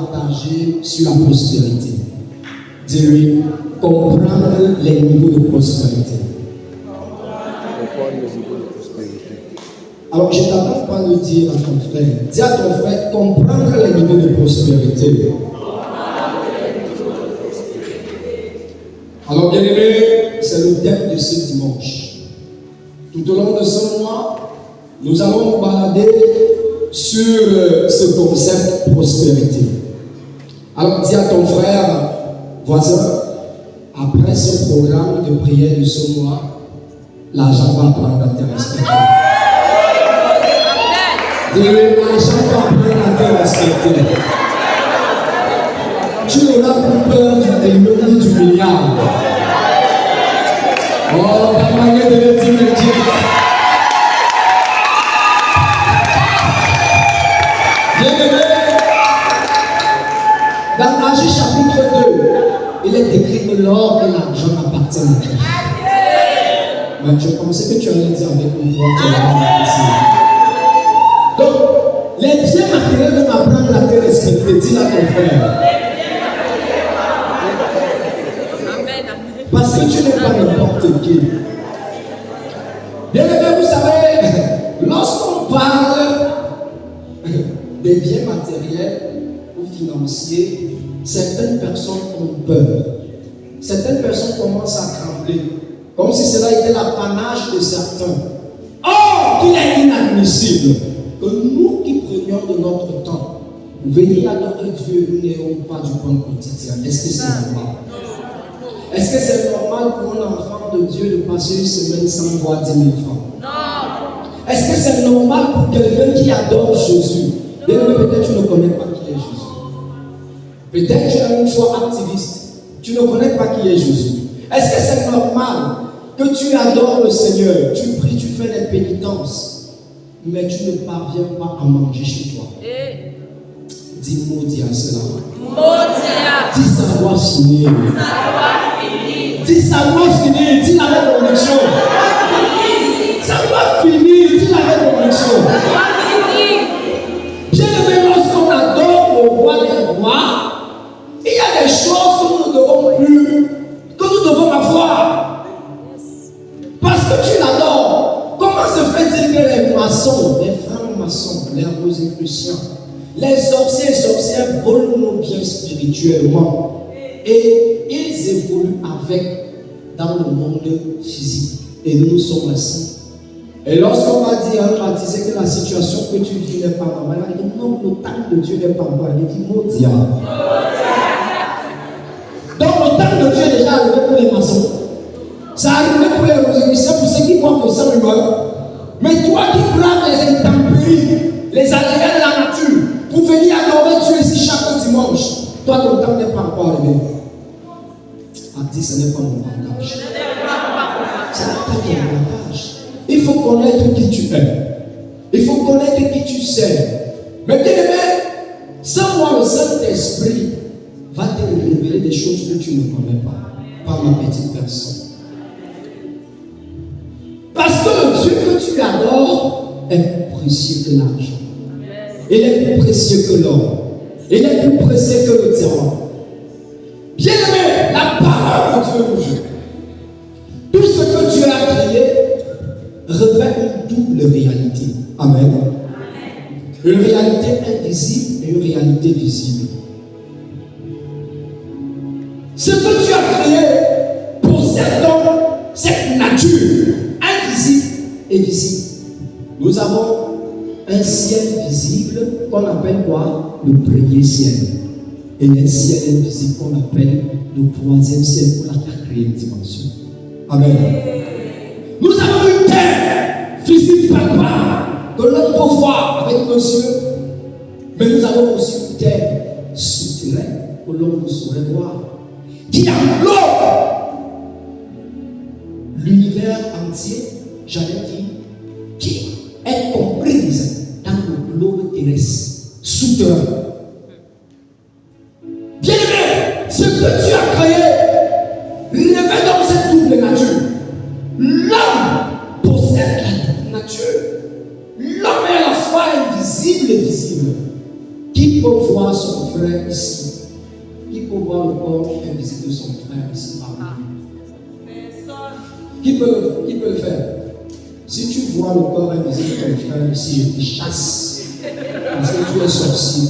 partager sur la prospérité. Dis-lui, comprendre les niveaux de prospérité. Alors, je t'attends pas de dire à ton frère. Dis à ton frère, comprendre les niveaux de prospérité. Alors, bien aimé, c'est le thème de ce dimanche. Tout au long de ce mois, nous allons nous balader sur ce concept prospérité. Alors, dis à ton frère, voisin, après ce programme de prière de ce mois, l'argent va prendre à te respecter. L'argent va prendre à te respecter. Tu n'auras plus peur du million du milliard. Oh, la manière de le dire, Dieu. Bien-aimé, dans Matthieu chapitre 2, il est écrit que l'or et l'argent appartiennent à Dieu. Mais je pensais que tu allais dire avec une voix que tu allais dire. Donc, les biens matériels vont apprendre à te respecter. Dis-le à ton frère. Parce que tu n'es pas n'importe qui. Bien aimé, vous savez, lorsqu'on parle des biens matériels ou financiers, certaines personnes ont peur. Certaines personnes commencent à trembler, comme si cela était l'apanage de certains. Or, il est inadmissible que nous qui prenions de notre temps pour venir adorer Dieu, nous n'ayons pas du pain quotidien. Est-ce que c'est normal? Est-ce que c'est normal pour un enfant de Dieu de passer une semaine sans voir 10 000 francs? Non. Est-ce que c'est normal pour quelqu'un qui adore Jésus? Peut-être tu ne connais pas qui est Jésus. Peut-être tu es une foi activiste. Tu ne connais pas qui est Jésus. Est-ce que c'est normal que tu adores le Seigneur, tu pries, tu fais des pénitences, mais tu ne parviens pas à manger chez toi? Dis maudit à cela. Dis ça doit finir. Dis ça doit finir. Dis avec conviction. Ça doit finir. Dis avec conviction. Bien aimé, lorsqu'on adore le roi des rois, il y a des choses que nous ne devons plus, que nous devons avoir. Parce que tu l'adores. Comment se fait-il que les maçons, les francs-maçons, les rosicruciens, les sorciers et sorcières volent nos biens spirituellement et ils évoluent avec dans le monde physique. Et nous sommes assis. Et lorsqu'on va dire à un baptisé que la situation que tu vis n'est pas normale, il dit non, le temps de Dieu n'est pas normal. Il dit mon diable. Donc le temps de Dieu est déjà arrivé pour les maçons. Ça arrive pour les rosicruciens, pour ceux qui croient que ça humain. Mais toi qui braves les intempéries, les aléas de la nature, pour venir adorer Dieu ici chaque dimanche, toi ton temps n'est pas encore arrivé. A dit ce n'est pas mon bagage. Ce n'est pas ton bagage. Il faut connaître qui tu es. Il faut connaître qui tu sais. Mais bien aimé, sans moi le Saint-Esprit va te révéler des choses que tu ne connais pas par ma petite personne. Parce que le Dieu que tu adores est précieux que l'argent. Il est plus précieux que l'or. Il est plus précieux que le diamant. Bien aimé, la parole de Dieu, tout ce que Dieu a créé revêt une double réalité. Amen. Une réalité invisible et une réalité visible. Ce que Dieu a créé possède donc cette nature invisible et visible. Nous avons un ciel visible qu'on appelle quoi? Le premier ciel. Et un ciel invisible qu'on appelle le troisième ciel pour la quatrième dimension. Amen. Nous avons une terre physique palpable que l'on peut voir avec nos yeux. Mais nous avons aussi une terre souterraine que l'on ne saurait voir. Qui englobe l'univers entier, j'allais dire, qui est comprise dans le globe terrestre souterrain. Bien aimé, ce que Dieu a créé revêt dans cette double nature. L'homme possède la double nature. L'homme est à la fois invisible et visible. Qui peut voir son frère ici Qui peut voir le corps invisible de son frère ici parmi nous? Qui peut le faire? Si tu vois le corps invisible de ton frère ici, je te chasse. Parce que tu es sorcier.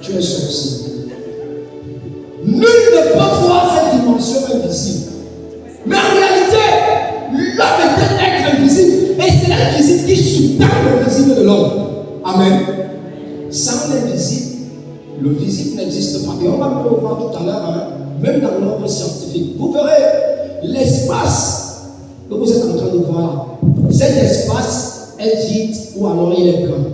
Tu es sorcier. Nul ne peut voir cette dimension invisible. Mais en réalité, l'homme est un être invisible. Et c'est l'invisible qui sous-tend le visible de l'homme. Amen. Sans l'invisible, le visible n'existe pas. Et on va le voir tout à l'heure, hein, même dans l'ordre scientifique. Vous verrez l'espace que vous êtes en train de voir. Cet espace est vide ou alors il est plein.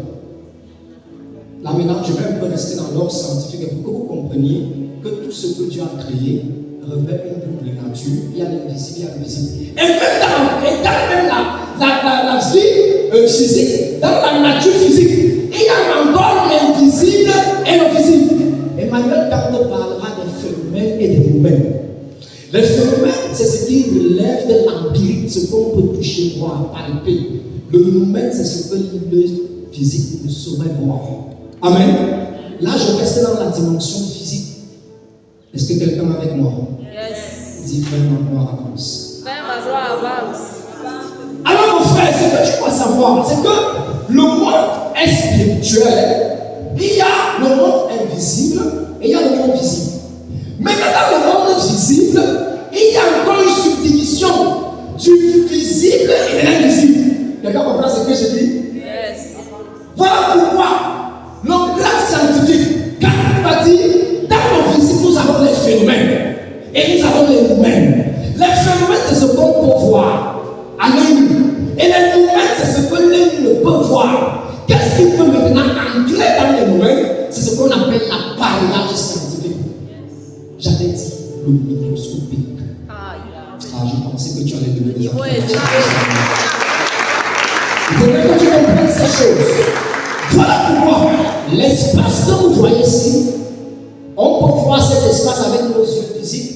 Là maintenant, je vais un peu rester dans l'ordre scientifique pour que vous compreniez que tout ce que Dieu a créé revêt une double nature. Il y a l'invisible, il y a l'invisible. Et même dans la vie physique, dans la nature physique, il y a encore l'invisible et le visible. Emmanuel Carter parlera des phénomènes et des nouvelles. Les phénomènes, c'est ce qui relève de l'empirique, ce qu'on peut toucher, voir, palper. Le nouvelle, c'est ce que le physique ne saurait voir. Amen. Là, je reste dans la dimension physique. Est-ce que quelqu'un est avec moi? Yes. Dis, frère, ma gloire avance. Frère, ma gloire avance. Alors, mon frère, ce que tu dois savoir, c'est que le monde est spirituel. Il y a le monde invisible et il y a le monde visible. Mais dans le monde visible, il y a encore une subdivision du visible et de l'invisible. Quelqu'un comprend ce que je dis? Yes. Voilà pourquoi le grand scientifique, quand il va dire, dans le visible, nous avons les phénomènes et nous avons les nouvelles. Les phénomènes, c'est ce qu'on peut voir à l'œil nu. Et les nouvelles, c'est ce que l'œil ne peut voir. Qu'est-ce qui peut maintenant entrer dans les nouvelles? C'est ce qu'on appelle l'appareillage scientifique. J'avais dit le microscopique. Je pensais que tu allais donner des informations. Il faudrait que tu comprennes ces choses. Voilà pourquoi l'espace que vous voyez ici, on peut voir cet espace avec nos yeux physiques,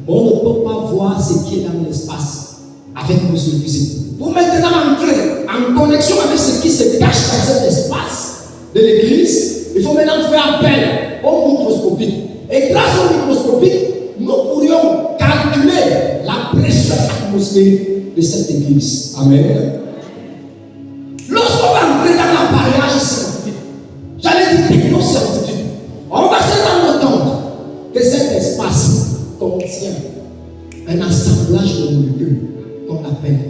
mais on ne peut pas voir ce qui est dans l'espace avec nos yeux physiques. Pour maintenant entrer en connexion avec ce qui se cache dans cet espace de l'église, il faut maintenant faire appel au microscopique. Et grâce au microscopique, nous pourrions calculer la pression atmosphérique de cette église. Amen. Lorsqu'on va entrer dans l'appareillage scientifique, j'allais dire techno-scientifique, on va se rendre compte que cet espace contient un assemblage de molécules qu'on appelle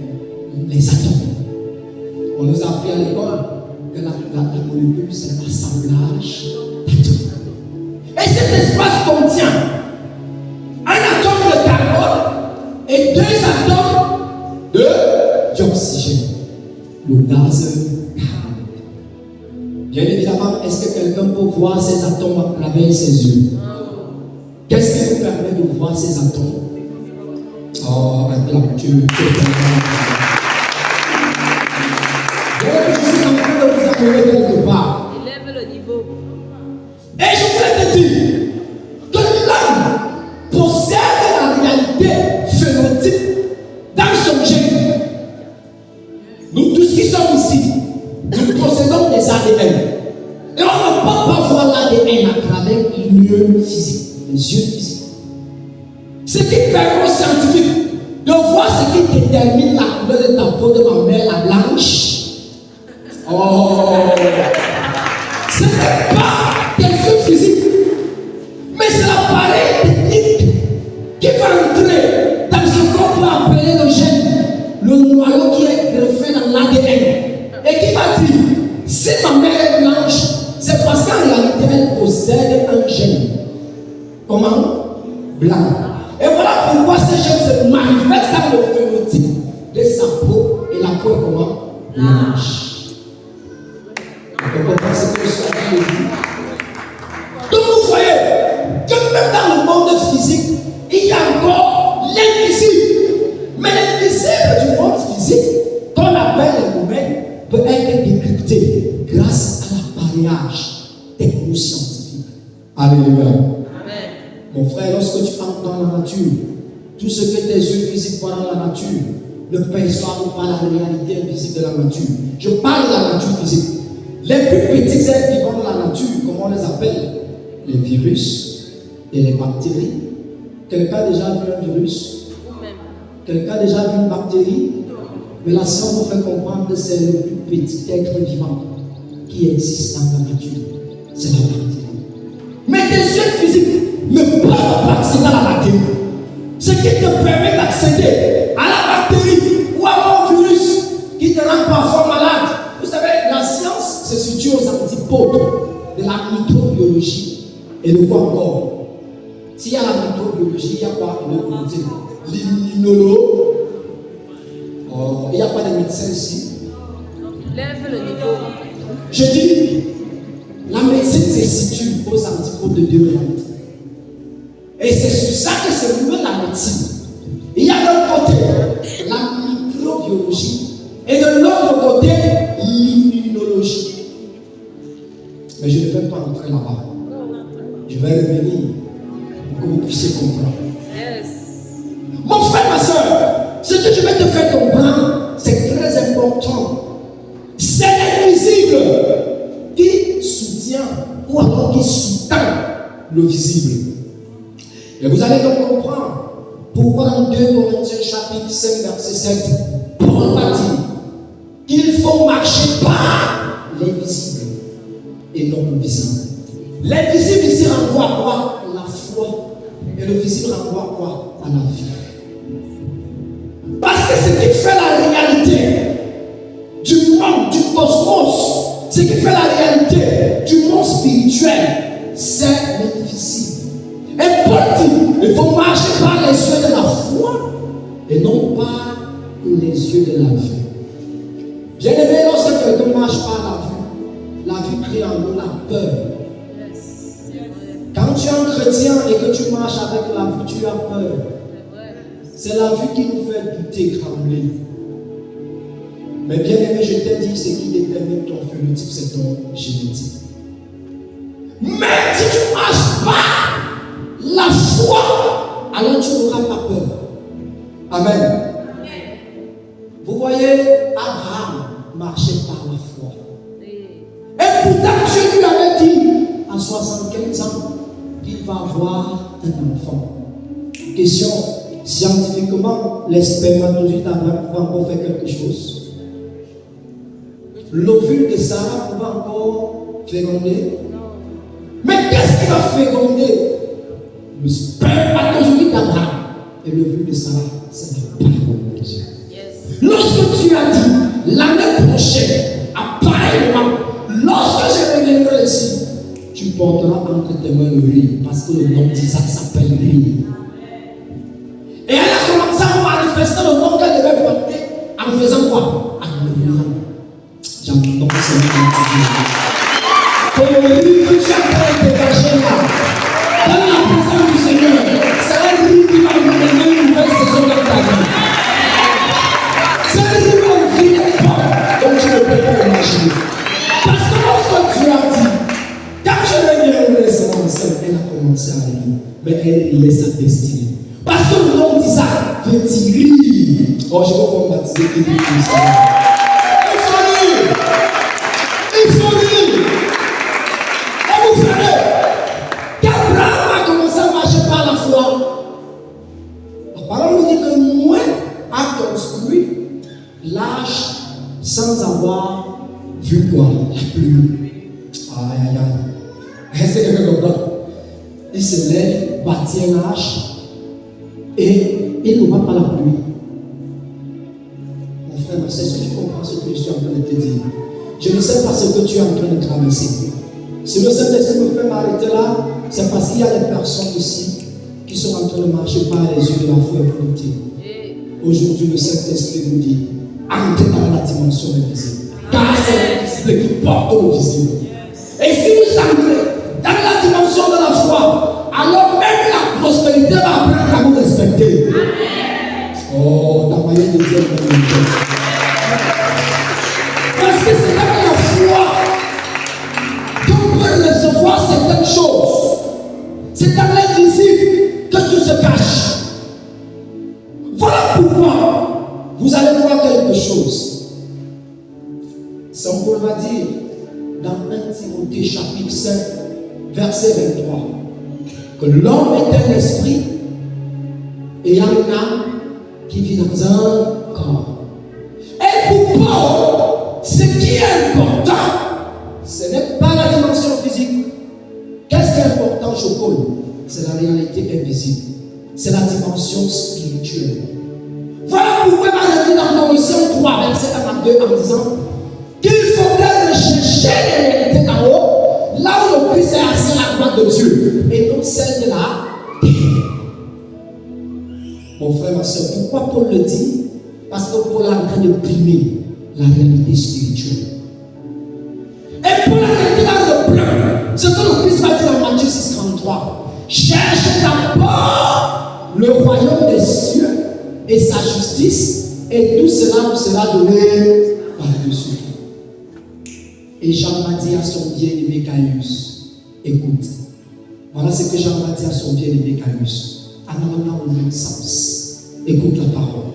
les atomes. On nous a appris à l'école que la molécule, c'est un assemblage d'atomes. Et cet espace contient un atome de carbone et 2 atomes d'oxygène. Le gaz carbonique. Bien évidemment, est-ce que quelqu'un peut voir ces atomes à travers ses yeux? Qu'est-ce qui nous permet de voir ces atomes? Oh, maintenant, je suis en train de vous appeler quelque part. Élève le niveau. Et je voulais te dire que l'homme possède la réalité phénotype dans son gène. Nous tous qui sommes ici, nous possédons des ADN. Et on ne peut pas voir l'ADN à travers l'œil physique, les yeux physiques. Ce qui permet aux scientifiques de voir ce qui détermine la couleur de ta peau de ma mère, la blanche. Oh! Ce n'est pas tes yeux physiques, mais c'est l'appareil technique qui va entrer dans ce qu'on peut appeler le gène, le noyau qui est greffé dans l'ADN, et qui va dire, si ma mère est blanche, c'est parce qu'en réalité elle possède un gène. Comment? Blanc. Et voilà pourquoi ce gène se manifeste dans le phénotype de sa peau, et la peau est comment? Blanche. Donc vous voyez que même dans le monde physique, il y a encore l'invisible. Mais l'invisible du monde physique, qu'on appelle le domaine, peut être décrypté grâce à l'appareillage techno-scientifique. Alléluia. Amen. Mon frère, lorsque tu entres dans la nature, tout ce que tes yeux physiques voient dans la nature ne perçoivent pas la réalité invisible de la nature. Je parle de la nature physique. Les plus petits êtres vivants dans la nature, comment on les appelle? Les virus, et les bactéries. Quelqu'un a déjà vu un virus? Quelqu'un a déjà vu une bactérie? Mais la science nous fait comprendre que c'est le plus petit être vivant qui existe dans la nature. C'est la bactérie. Mais tes yeux physiques ne peuvent pas accéder à la bactérie. Ce qui te permet d'accéder à la bactérie ou à un virus qui te rend parfois malade. Vous savez, la science se situe aux antipodes de la microbiologie. Et de quoi encore? S'il y a la microbiologie, il y a quoi de l'autre côté? L'immunologie. Il n'y a pas de médecin ici. Lève le niveau. Je dis, la médecine se situe aux antipodes de deux réalités. Et c'est sur ça que se met la médecine. Il y a d'un côté la microbiologie et de l'autre côté l'immunologie. Mais je ne vais pas entrer là-bas. Je vais revenir pour que vous puissiez comprendre. Yes. Mon frère, ma soeur, ce que je vais te faire comprendre, c'est très important. C'est l'invisible qui soutient ou alors qui sous-tend le visible. Et vous allez donc comprendre pourquoi dans 2 Corinthiens chapitre 5 verset 7, Paul va dire qu'il faut marcher par l'invisible et non le visible. L'invisible ici renvoie à quoi? La foi. Et le visible renvoie à quoi? À la vie. Parce que ce qui fait la réalité du monde, du cosmos, ce qui fait la réalité du monde spirituel, c'est l'invisible. Et Paul dit, il faut marcher par les yeux de la foi et non par les yeux de la vue. Bien aimé, lorsque quelqu'un marche par la vue crée en nous la peur. Quand tu es un chrétien et que tu marches avec la vue, tu as peur. C'est la vue qui nous fait douter, trembler. Mais bien aimé, je t'ai dit, ce qui détermine ton phénotype, c'est ton génétique. Même si tu ne marches pas la foi, alors tu n'auras pas peur. Amen. Vous voyez, Abraham marchait par la foi. Et pourtant, Dieu lui avait dit à 75 ans qu'il va avoir un enfant. Question, scientifiquement, les spermatozoïdes d'Abraham pouvaient encore faire quelque chose. L'ovule de Sarah pouvait encore féconder. Mais qu'est-ce qui va féconder? Le spermatozoïde d'Abraham et l'ovule de Sarah, c'est la parole de Dieu. Lorsque tu as dit l'année prochaine, à pareil moment, lorsque je reviendrai ici, tu porteras entre tes mains le riz, parce que le nom d'Isaac s'appelle riz. Et elle a commencé à manifester le nom qu'elle devait porter en faisant quoi? En l'ouvrant. J'annonce le nom de Dieu. Que le riz que tu as fait dégager là, dans la présence du Seigneur, c'est un riz qui va nous donner une nouvelle saison dans ta vie. C'est un riz qui va ouvrir les portes dont tu ne peux pas imaginer. Parce que lorsque tu as dit, quand je l'ai dit récemment enceinte, elle a commencé à rire, mais elle riait sa destinée. Parce que le nom d'Isaac veut dire rire. Oh, je vais vous baptiser qui dit Christ. Il faut rire. Il faut rire. Et vous verrez qu'Abraham a commencé à marcher par la foi. La parole nous dit que Noé a construit l'arche sans avoir vu quoi? La pluie. Aïe, aïe, aïe. Est-ce que quelqu'un comprend? Il se lève, bâtit une arche et il ne va pas la pluie. Mon frère, ma soeur, est-ce que tu comprends ce que je suis en train de te dire? Je ne sais pas ce que tu es en train de traverser. Si le Saint-Esprit me fait m'arrêter là, c'est parce qu'il y a des personnes ici qui sont en train de marcher par les yeux de la foi et de l'unité. Aujourd'hui, le Saint-Esprit nous dit, entrez dans la dimension invisible. Car c'est l'invisible qui porte au visible. Et si vous entrez dans la dimension de la foi, alors même la prospérité va apprendre à vous respecter. Oh, ta manière de dire parce que c'est avec la foi qu'on peut recevoir certaines choses. C'est dans l'invisible que tout se cache. Voilà pourquoi vous allez voir quelque chose. Saint Paul va dire dans 1 Timothée chapitre 5, verset 23. que l'homme est un esprit ayant une âme qui vit dans un corps. Et pour Paul, ce qui est important, ce n'est pas la dimension physique. Qu'est-ce qui est important chez Paul? C'est la réalité invisible. C'est la dimension spirituelle. Voilà pourquoi il va dire dans Colossiens 3, verset 1 à 2, en disant qu'il faudrait rechercher les réalités d'en haut, là où le Christ est assis à la droite de Dieu, et non celle de la terre. Mon frère, ma soeur, pourquoi Paul le dit? Parce que Paul est en train de primer la réalité spirituelle. Et pour la réalité dans le plein, ce que le Christ va dire dans Matthieu 6,33, cherche d'abord le royaume des cieux et sa justice, et tout cela vous sera donné par-dessus. Et Jean va dire à son bien-aimé Gaius, écoute, voilà ce que Jean va dire à son bien-aimé Gaius, en allant au même sens. Écoute la parole.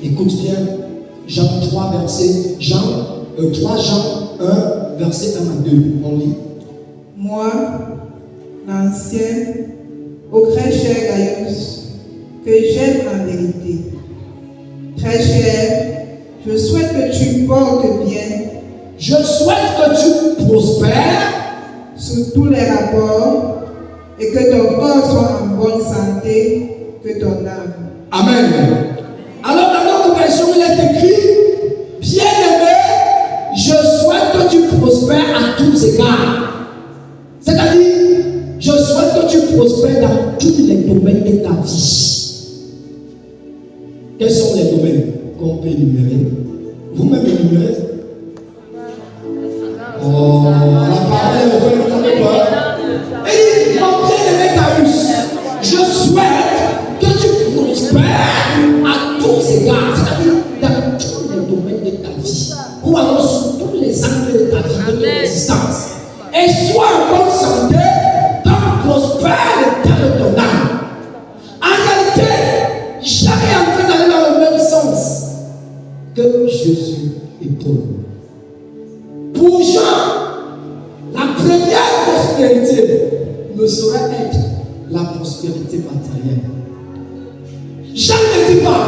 Écoute bien, Jean 3, Jean 1, verset 1 à 2. On lit. Moi, l'ancien, au très cher Gaius, que j'aime en vérité. Très cher, je souhaite que tu portes bien. Je souhaite que tu prospères sous tous les rapports et que ton corps soit en bonne santé, que ton âme. Amen. Alors dans notre version, il est écrit, bien-aimé, je souhaite que tu prospères à tous égards. C'est-à-dire, je souhaite que tu prospères dans tous les domaines de ta vie. Quels sont les domaines qu'on peut énumérer? Vous-même énumérez. Oh, la parole est ouverte, vous savez pas. Et mon bien-aimé Gaius, je souhaite que tu prospères à tous égards, c'est-à-dire dans tous les domaines de ta vie, ou alors sur tous les angles de ta vie, de ton existence. Et sois en bonne santé, donc prospère le temps de ton âme. En réalité, jamais en train d'aller dans le même sens que Jésus et Paul. Pour Jean, la première prospérité ne saurait être la prospérité matérielle. Jean ne dit pas,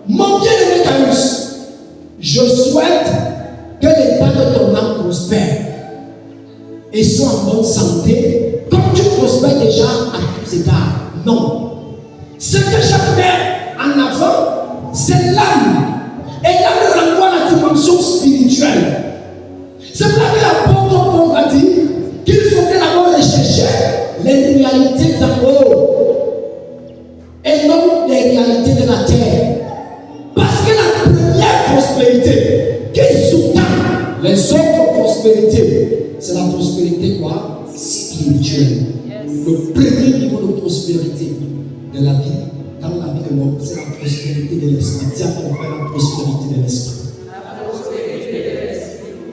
mon bien-aimé Gaius, je souhaite que l'état de ton âme prospère et soit en bonne santé, comme tu prospères déjà à tous égards. Non. Ce que je mets en avant, c'est l'âme. Et l'âme renvoie à la dimension spirituelle. C'est pour ça que l'apôtre Paul a dit qu'il faudrait d'abord rechercher les réalités d'en haut et non les réalités de la terre. Parce que la première prospérité qui sous-tend les autres prospérités, c'est la prospérité quoi? Spirituelle. Le premier niveau de prospérité de la vie, dans la vie de l'homme, c'est la prospérité de l'esprit. Tiens, on fait la prospérité de l'esprit.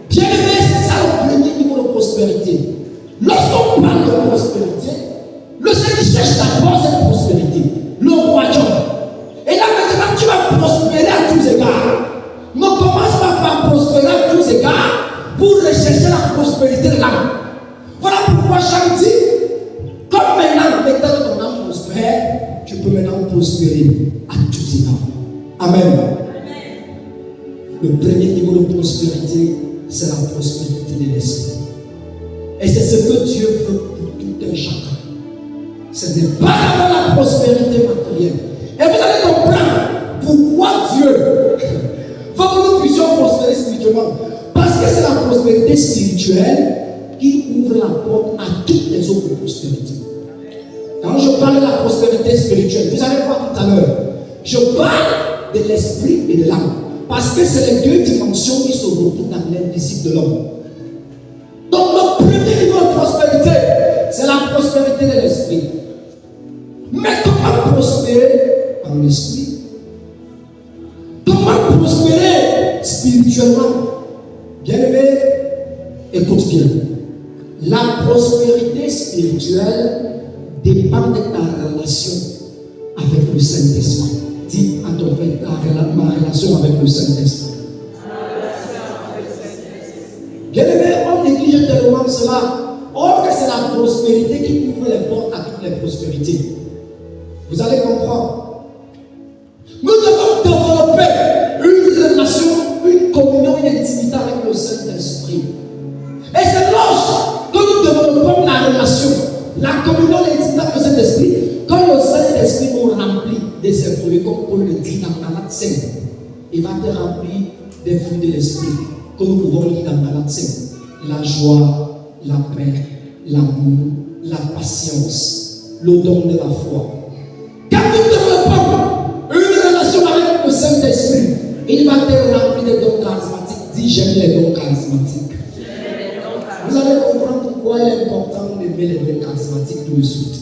Bien aimé, c'est ça le premier niveau de prospérité. Lorsqu'on parle de prospérité, le Seigneur cherche d'abord cette prospérité, le royaume. Et là maintenant, tu vas prospérer à tous égards. Ne commence pas par prospérer à tous égards pour rechercher la prospérité de l'âme. Voilà pourquoi Jean dit, comme maintenant, l'état de ton âme prospère, tu peux maintenant prospérer à tous égards. Amen. Le premier niveau de prospérité, c'est la prospérité de l'esprit. Et c'est ce que Dieu veut pour tout un chacun. Ce n'est pas d'abord la prospérité matérielle. Et vous allez comprendre pourquoi Dieu veut que nous puissions prospérer spirituellement. Parce que c'est la prospérité spirituelle qui ouvre la porte à toutes les autres prospérités. Quand je parle de la prospérité spirituelle, vous allez voir tout à l'heure, je parle de l'esprit et de l'âme. Parce que c'est les deux dimensions qui se retrouvent dans l'invisible de l'homme. Donc le premier niveau de prospérité, c'est la prospérité de l'esprit. Mais comment prospérer en esprit? Comment prospérer spirituellement? Bien aimé, écoute bien. La prospérité spirituelle dépend de ta relation avec le Saint-Esprit. Dis à ton frère, ma relation avec le Saint-Esprit. Bien aimé, on néglige tellement cela. Or que c'est la prospérité qui ouvre les portes à toutes les prospérités. Vous allez comprendre. Nous devons développer une relation, une communion, une intimité avec le Saint-Esprit. Et c'est lorsque nous développons la relation, la communion, l'intimité avec le Saint-Esprit, quand le Saint-Esprit nous remplit de ses fruits, comme Paul le dit dans Galates 5, il va te remplir des fruits de l'Esprit, que nous pouvons lire dans Galates 5. La joie, la paix, l'amour, la patience, le don de la foi. Quand nous développons une relation avec le Saint-Esprit, il va te remplir des dons charismatiques. Dis, j'aime les dons charismatiques. Vous allez comprendre pourquoi il est important d'aimer les dons charismatiques tout de suite.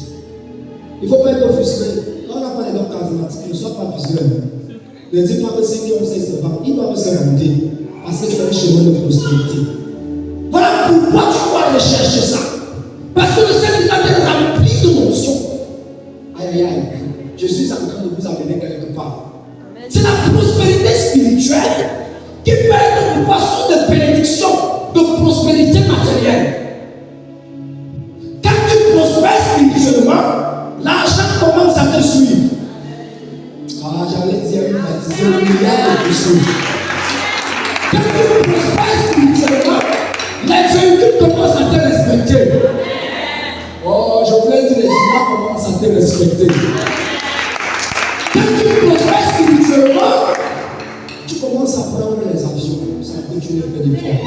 Il ne faut pas être offusqué. Quand on n'a pas les dons charismatiques, ne sois pas offusqué. Ne dis pas que ceux qui ont 16 ans, ils doivent se rendre. Parce que c'est un chemin de prospérité. Voilà pourquoi tu dois rechercher ça. Parce que le Seigneur va te remplir de notions. Aïe aïe aïe. Je suis en train de vous amener quelque part. C'est la prospérité spirituelle qui peut être une poisson de bénédiction, de prospérité matérielle. Quand tu prospères spirituellement, l'argent commence à te suivre. Ah, j'allais dire une baptisée, un milliard de choses. Quand tu prospères spirituellement, les véhicules commencent à te respecter. Oh, je voulais dire les humains commencent à te respecter. Quand tu prospères spirituellement, tu commences à prendre les avions sans que tu ne fais d'efforts.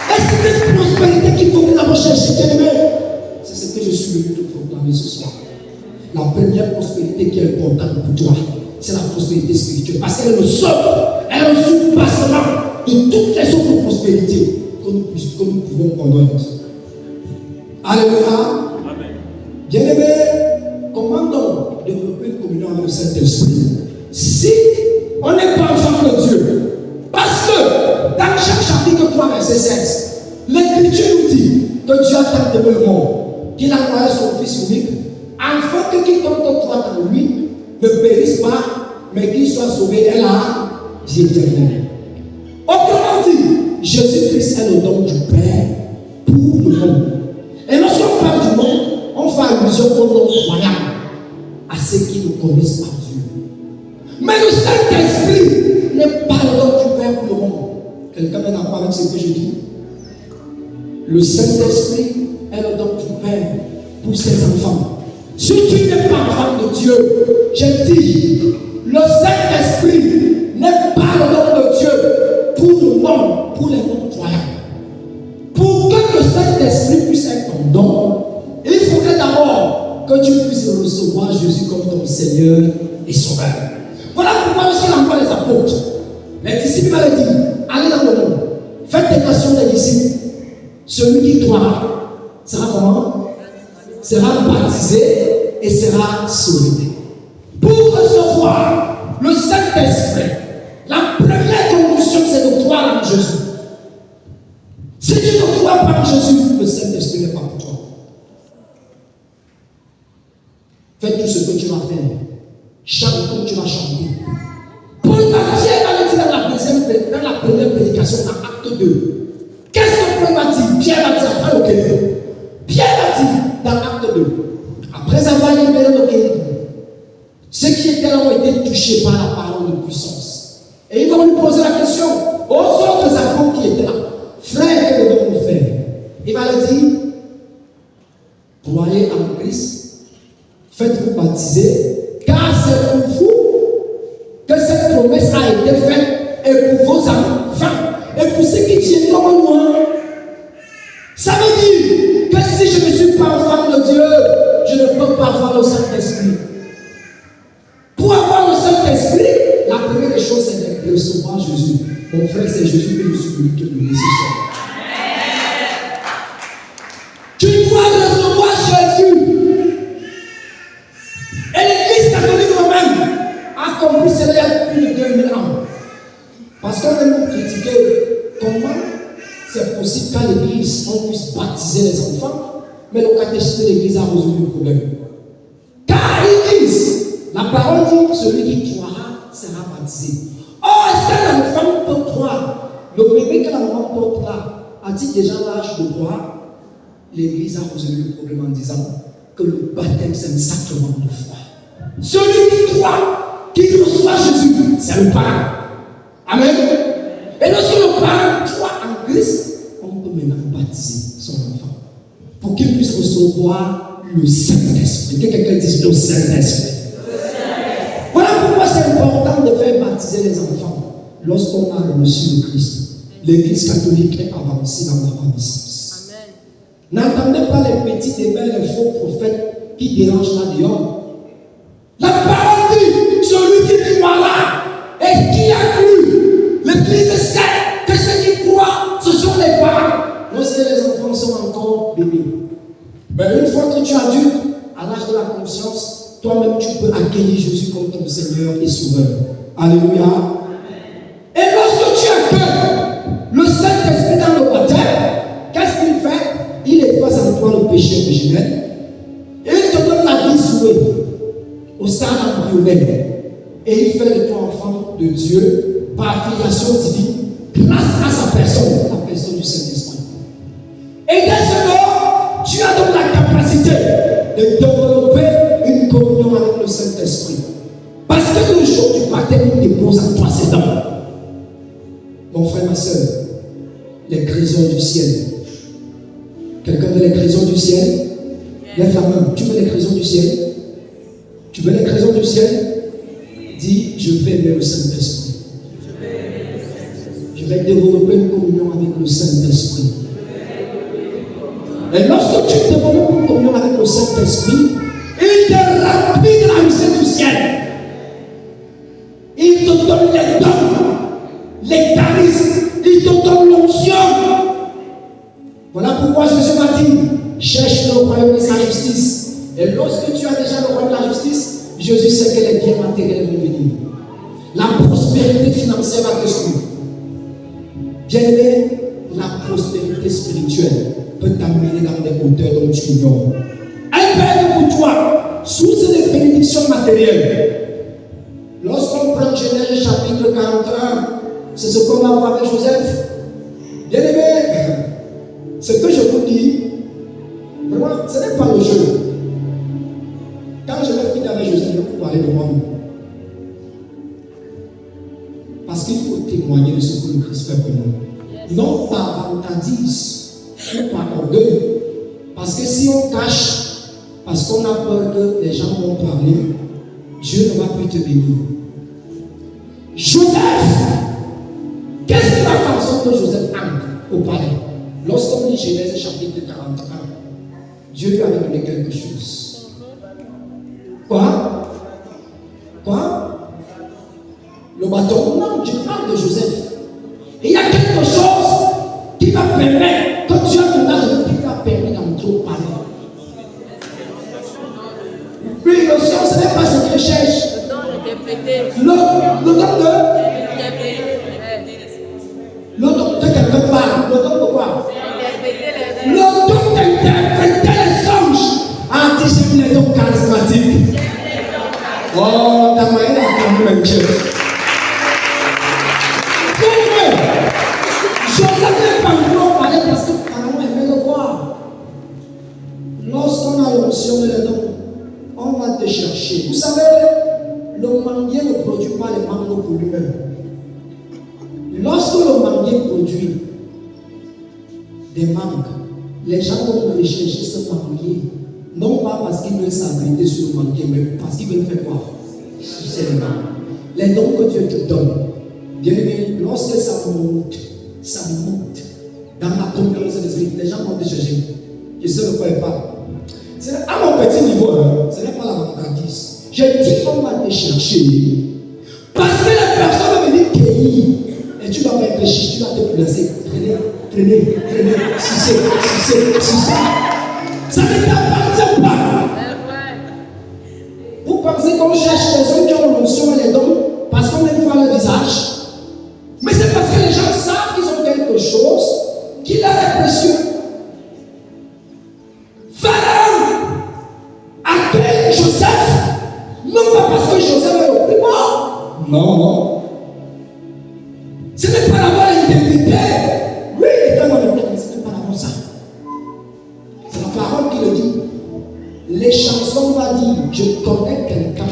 Et c'est cette prospérité qu'il faut que nous recherchions, bien-aimé. C'est ce que je suis venu te proclamer ce soir. La première prospérité qui est importante pour toi, c'est la prospérité spirituelle. Parce qu'elle est le sol, elle est le surpassement de toutes les autres prospérités que nous pouvons connaître. Alléluia. Bien-aimé, comment donc développer une communion avec le Saint-Esprit si on n'est pas enfant de Dieu? Parce que dans chaque chapitre 3, verset 16, l'Écriture nous dit que Dieu a tant aimé le monde qu'il a envoyé son Fils unique, afin que quiconque croit en lui ne périsse pas, mais qu'il soit sauvé. Elle a vie éternelle. Autrement dit, Jésus-Christ est le don du Père pour le monde. Et lorsqu'on parle du monde, on fait allusion au nom croyant, à ceux qui ne connaissent pas Dieu. Mais le Saint-Esprit n'est pas le don du Père pour le monde. Quelqu'un est d'accord avec ce que je dis? Le Saint-Esprit est le don du Père pour ses enfants. Si tu n'es pas enfant de Dieu, je dis, le Saint-Esprit n'est pas le don de Dieu pour le monde, pour les non-croyants. Pour que le Saint-Esprit puisse être ton don, il faudrait d'abord que tu puisses recevoir Jésus comme ton Seigneur et Sauveur. Voilà pourquoi lorsqu'il envoie les apôtres, les disciples allaient dire, allez dans le monde, faites des nations des disciples. Celui qui croira sera comment? Sera baptisé et sera sauvé. Pour recevoir le Saint-Esprit, la première condition, c'est de croire en Jésus. Si tu ne crois pas en Jésus, le Saint-Esprit n'est pas pour toi. Fais tout ce que tu vas faire. Chante comme tu vas chanter. Paul va dire dans la première prédication, dans Acte 2. Qu'est-ce que Paul va dire? Pierre va dire après le Kérim. Pierre va dire dans Acte 2. Après avoir libéré le Kérim, ceux qui étaient là ont été touchés par la parole de puissance. Et ils vont lui poser la question aux autres apôtres qui étaient là. Frère, que devons-nous faire? Il va leur dire, croyez en Christ, faites-vous baptiser, car c'est pour vous que cette promesse a été faite, et pour vos enfants, et pour ceux qui tiendront loin. Ça veut dire que si je ne suis pas enfant de Dieu, je ne peux pas avoir le Saint-Esprit. Pour avoir le Saint-Esprit, la première chose, c'est de recevoir Jésus. Mon frère, c'est Jésus que je suis venu te donner ce soir. Tu dois recevoir Jésus. Et l'Église catholique romaine a compris cela il y a plus de 2000 ans. Parce qu'on a nous critiqué comment c'est possible qu'à l'Église on puisse baptiser les enfants, mais le catéchisme de l'Église a résolu le problème. Car ils disent, la parole dit, celui qui croira sera baptisé. Or, est-ce que l'enfant peut croire? Le bébé que la maman porte là, a-t-il déjà l'âge de croire? L'Église a résolu le problème en disant que le baptême, c'est un sacrement de foi. Celui qui croit, qui reçoit Jésus, c'est le parent. Amen. Et lorsque le parent croit en Christ, on peut maintenant baptiser son enfant pour qu'il puisse recevoir le Saint-Esprit. Que quelqu'un dise le Saint-Esprit. Voilà pourquoi c'est important de faire baptiser les enfants lorsqu'on a reçu le Christ. L'Église catholique est avancée dans la connaissance. N'entendez pas les petits débats, les faux prophètes qui dérangent là-dehors. La parole dit, celui qui croit là et qui a cru, l'Église sait que ceux qui croient, ce sont les parents. Lorsque les enfants sont encore bébés. Mais une fois que tu es adulte, à l'âge de la conscience, toi-même tu peux accueillir Jésus comme ton Seigneur et Sauveur. Alléluia. Et lorsque tu accueilles le Saint-Esprit dans le baptême, qu'est-ce qu'il fait? Il efface en toi le péché originel et il te donne la vie souhaitée au stade embryonnaire. Et il fait de toi enfant de Dieu par filiation divine grâce à sa personne, la personne du Saint-Esprit. Et dès ce moment, tu as donc la capacité de développer une communion avec le Saint-Esprit. Parce que le jour du baptême, il dépose en toi ses dents. Mon frère, ma soeur, les trésors du ciel. Quelqu'un veut les trésors du ciel? Lève la main. Tu veux les trésors du ciel? Tu veux les trésors du ciel? Dis, je vais aimer le Saint-Esprit. Je vais développer une communion avec le Saint-Esprit. Et lorsque tu développes une communion avec le Saint-Esprit, il te remplit de la misère du ciel. Il te donne les dons, les charismes, il te donne l'onction. Voilà pourquoi Jésus m'a dit, cherche le royaume et sa justice. Et lorsque tu as déjà le royaume et la justice, Jésus sait que les biens matériels vont venir. La prospérité financière va te suivre. Bien aimé, la prospérité spirituelle peut t'amener dans des hauteurs dont tu ignores. Un père pour toi, source de bénédictions matérielles. Lorsqu'on prend Genèse chapitre 41, c'est ce qu'on va voir avec Joseph. Bien aimé, ce que je vous dis, vraiment, ce n'est pas le jeu. Quand je vais finir avec Joseph, je vais vous parler de moi-même. Parce qu'il faut témoigner de ce que le Christ fait pour nous. Non par vantardise ou par orgueil. Parce que si on cache, parce qu'on a peur que les gens vont parler, Dieu ne va plus te bénir. Joseph, qu'est-ce qui va faire en sorte que Joseph entre au palais? Lorsqu'on lit Genèse chapitre 41, Dieu lui avait donné quelque chose. Quoi? Le bâton? Non, Dieu parle de Joseph. Et il y a quelque chose qui va permettre, quand tu as ton âge, qui t'a permis d'entrer au palais. Oui, le sens, ce n'est pas ce qu'il cherche. Le don d'interpréter. Le don de quelqu'un parle. Le don de quoi? Le don d'interpréter les songes. Ah, tu sais, les dons charismatiques. Oh, ta moyenne a quand même un chef. Joseph n'est pas venu au palais parce que Pharaon aimait le voir. Lorsqu'on a l'onction de les dons, on va te chercher. Vous savez, le manguier ne produit pas les mangues pour lui-même. Lorsque le manguier produit des mangues, les gens vont aller chercher ce manguier. Non pas parce qu'ils veulent s'abriter sur le manguier, mais parce qu'ils veulent faire quoi? Sucer les mangues. Les dons que Dieu te donne, bien aimé, lorsque ça monte dans la communion de l'esprit, les gens vont te chercher. Je sais de quoi il parle. C'est à mon petit niveau, hein, ce n'est pas la vantardise. Je dis on va te chercher parce que la personne va venir cueillir et tu vas réfléchir, tu vas te placer, traîner, sucer. Ça ne t'appartient pas. Vous pensez qu'on cherche les hommes qui ont l'onction et les dons parce qu'on aime voir leur visage? Mais c'est parce que les gens savent qu'ils ont quelque chose qui leur est précieux. Pharaon accueille Joseph, non pas parce que Joseph est le plus mort. Non. Ce n'est pas la bonne identité. Oui, il était dans le le dit. Les chansons vont dire, je connais quelqu'un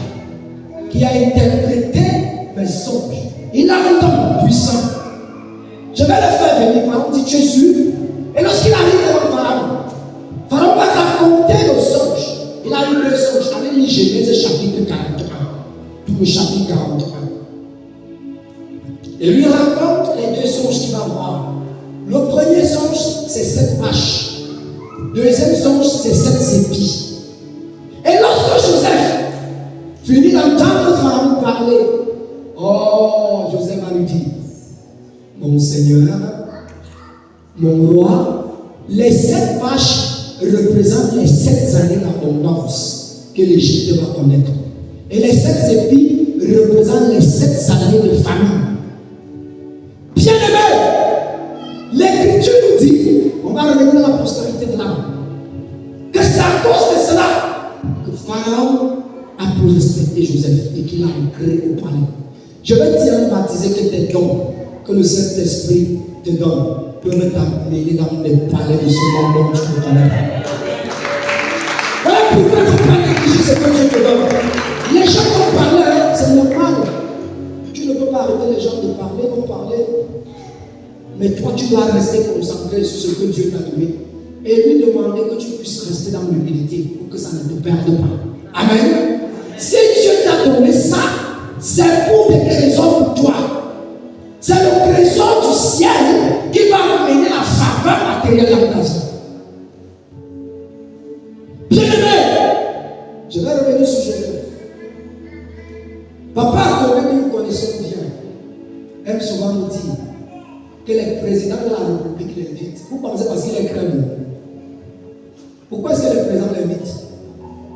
qui a interprété mes songes. Il a un don puissant. Je vais le faire venir. Pharaon dit, tu es sûr? Et lorsqu'il arrive devant Pharaon, Pharaon va raconter le songe. Il a eu 2 songes. Allez lire Genèse chapitre 41. Tout le chapitre 41. Et lui raconte les 2 songes qu'il va voir. Le premier songe, c'est 7 vaches. Deuxième songe, c'est 7 épis. Et lorsque Joseph finit d'entendre Pharaon parler, oh, Joseph va lui dire, mon Seigneur, mon roi, les 7 vaches représentent les 7 années d'abondance que l'Égypte va connaître. Et les 7 épis représentent les 7 années de famine. Bien-aimé, l'Écriture nous dit, on va revenir à la postérité de l'âme, que c'est à cause de cela que Pharaon a pu respecter Joseph et qu'il a ancré au palais. Je vais te baptiser que tes dons que le Saint-Esprit te donne peuvent t'amener dans les palais de ce monde dont tu ne connais pas. Voilà pourquoi il ne faut pas négliger ce que Dieu te donne. Les gens vont parler, c'est normal. Tu ne peux pas arrêter les gens de parler, vont parler. Mais toi, tu dois rester concentré sur ce que Dieu t'a donné. Et lui demander que tu puisses rester dans l'humilité pour que ça ne te perde pas. Amen. Si Dieu t'a donné ça, c'est pour des trésors pour toi. C'est le trésor du ciel qui va amener la faveur matérielle dans ta vie. Bien-aimé, je vais revenir sur Joseph. Papa, que nous connaissons bien, aime souvent nous dire que les présidents de la République l'invitent. Vous pensez parce qu'il est crème? Pourquoi est-ce que les présidents l'invitent?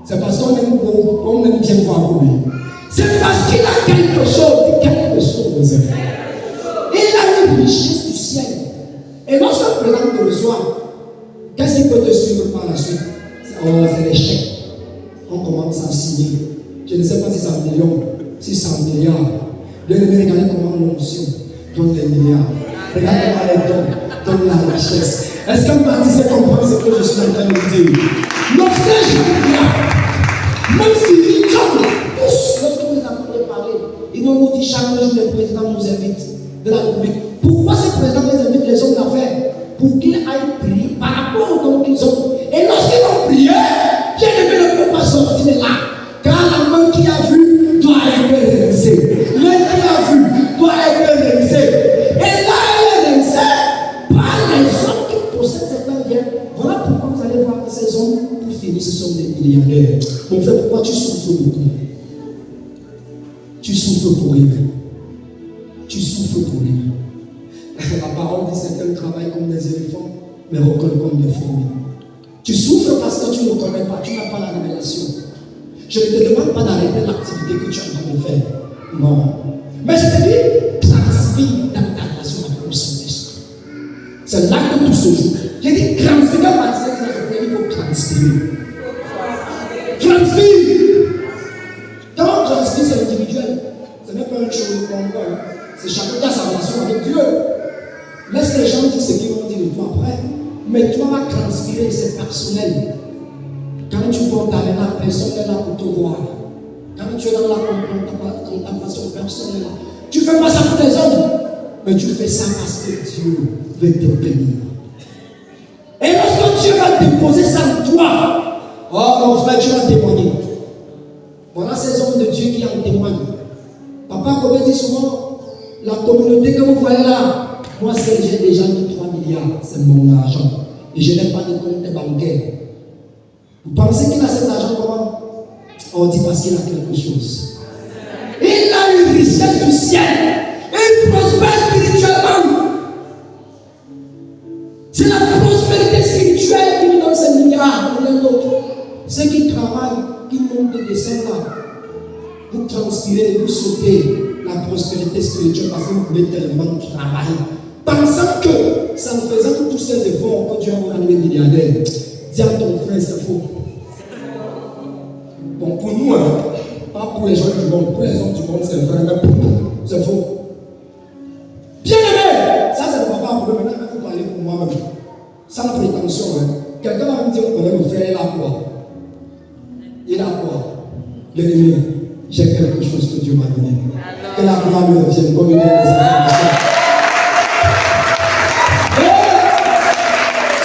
C'est parce qu'on aime bien voir pour lui. C'est parce qu'il a quelque chose. Il a une richesse du ciel. Et lorsqu'un président te reçoit, qu'est-ce qu'il peut te suivre par la suite? Oh, c'est l'échec. On commence à signer. Je ne sais pas si c'est un million, si c'est un milliard. Bien aimé, regardez comment l'onction donne des milliards. Regardez comment les dons donnent la richesse. Est-ce qu'un baptisé comprend ce que je suis en train de dire? Nos frères Jean-Pierre, même s'ils tombent tous, lorsque nous les avons parlé, ils nous dit chaque jour le président nous invite de la République. Pourquoi ce président nous invite les hommes d'affaires? Pour qu'ils aillent prier par rapport aux dons qu'ils ont. Et lorsqu'ils vont prier, bien-aimé ne peut pas sortir de là. Car la main qui a vu doit être rincée. L'œil qui a vu doit être rincé. Et là, elle est rincée par les hommes qui possèdent certains biens. Voilà pourquoi vous allez voir que ces hommes, pour finir, ce sont des milliardaires. Mon frère, pourquoi tu souffres beaucoup? Tu souffres pour rien. Tu souffres pour rien. La parole dit certains travaillent comme des éléphants, mais recollent comme des fourmis. Tu souffres parce que tu ne connais pas, tu n'as pas la révélation. Je ne te demande pas d'arrêter l'activité que tu es en train de faire. Non. Mais je te dis, transpire dans ta relation avec le Saint-Esprit. C'est là que tout se joue. J'ai dit, transpire parce que il faut transpirer. Transpire. Quand on transpire, c'est individuel. Ce n'est pas une chose qu'on voit. C'est chacun qui a sa relation avec Dieu. Laisse les gens dire ce qu'ils vont dire de toi après. Mais toi, va transpirer, c'est personnel. Quand tu portes ta main, personne n'est là pour te voir. Quand tu es dans la contemplation personnelle, tu ne fais pas ça pour les autres, mais tu fais ça parce que Dieu veut te bénir. Et lorsque Dieu va déposer ça en toi, oh mon frère, tu vas témoigner. Voilà ces hommes de Dieu qui en témoignent. Papa Kobe dit souvent, la communauté que vous voyez là, moi j'ai déjà mis 3 milliards, c'est mon argent. Et je n'ai pas de compte bancaire. Vous pensez qu'il a cet argent comment? On dit parce qu'il a quelque chose. Il a une richesse du ciel. Il prospère spirituellement. C'est la prospérité spirituelle qui nous donne ces milliards et rien d'autre. Ceux qui travaillent, qui montent et descendent là, vous transpirez, vous sautez la prospérité spirituelle parce que vous voulez tellement travailler. Pensant que, ça en faisant tous ces efforts, que Dieu va vous rendre milliardaire, dis à ton frère, c'est faux. Bon, pour nous, pas pour les gens du monde, pour les hommes du monde, c'est vrai, mais pour nous, c'est faux. Bien aimé, ça, ça ne va pas un problème. Maintenant, il faut parler pour moi-même. Sans prétention. Quelqu'un va me dire, on connaît mon frère là, quoi? Il a quoi? L'ennemi, j'ai quelque chose que Dieu m'a donné. Que la gloire me revienne comme une des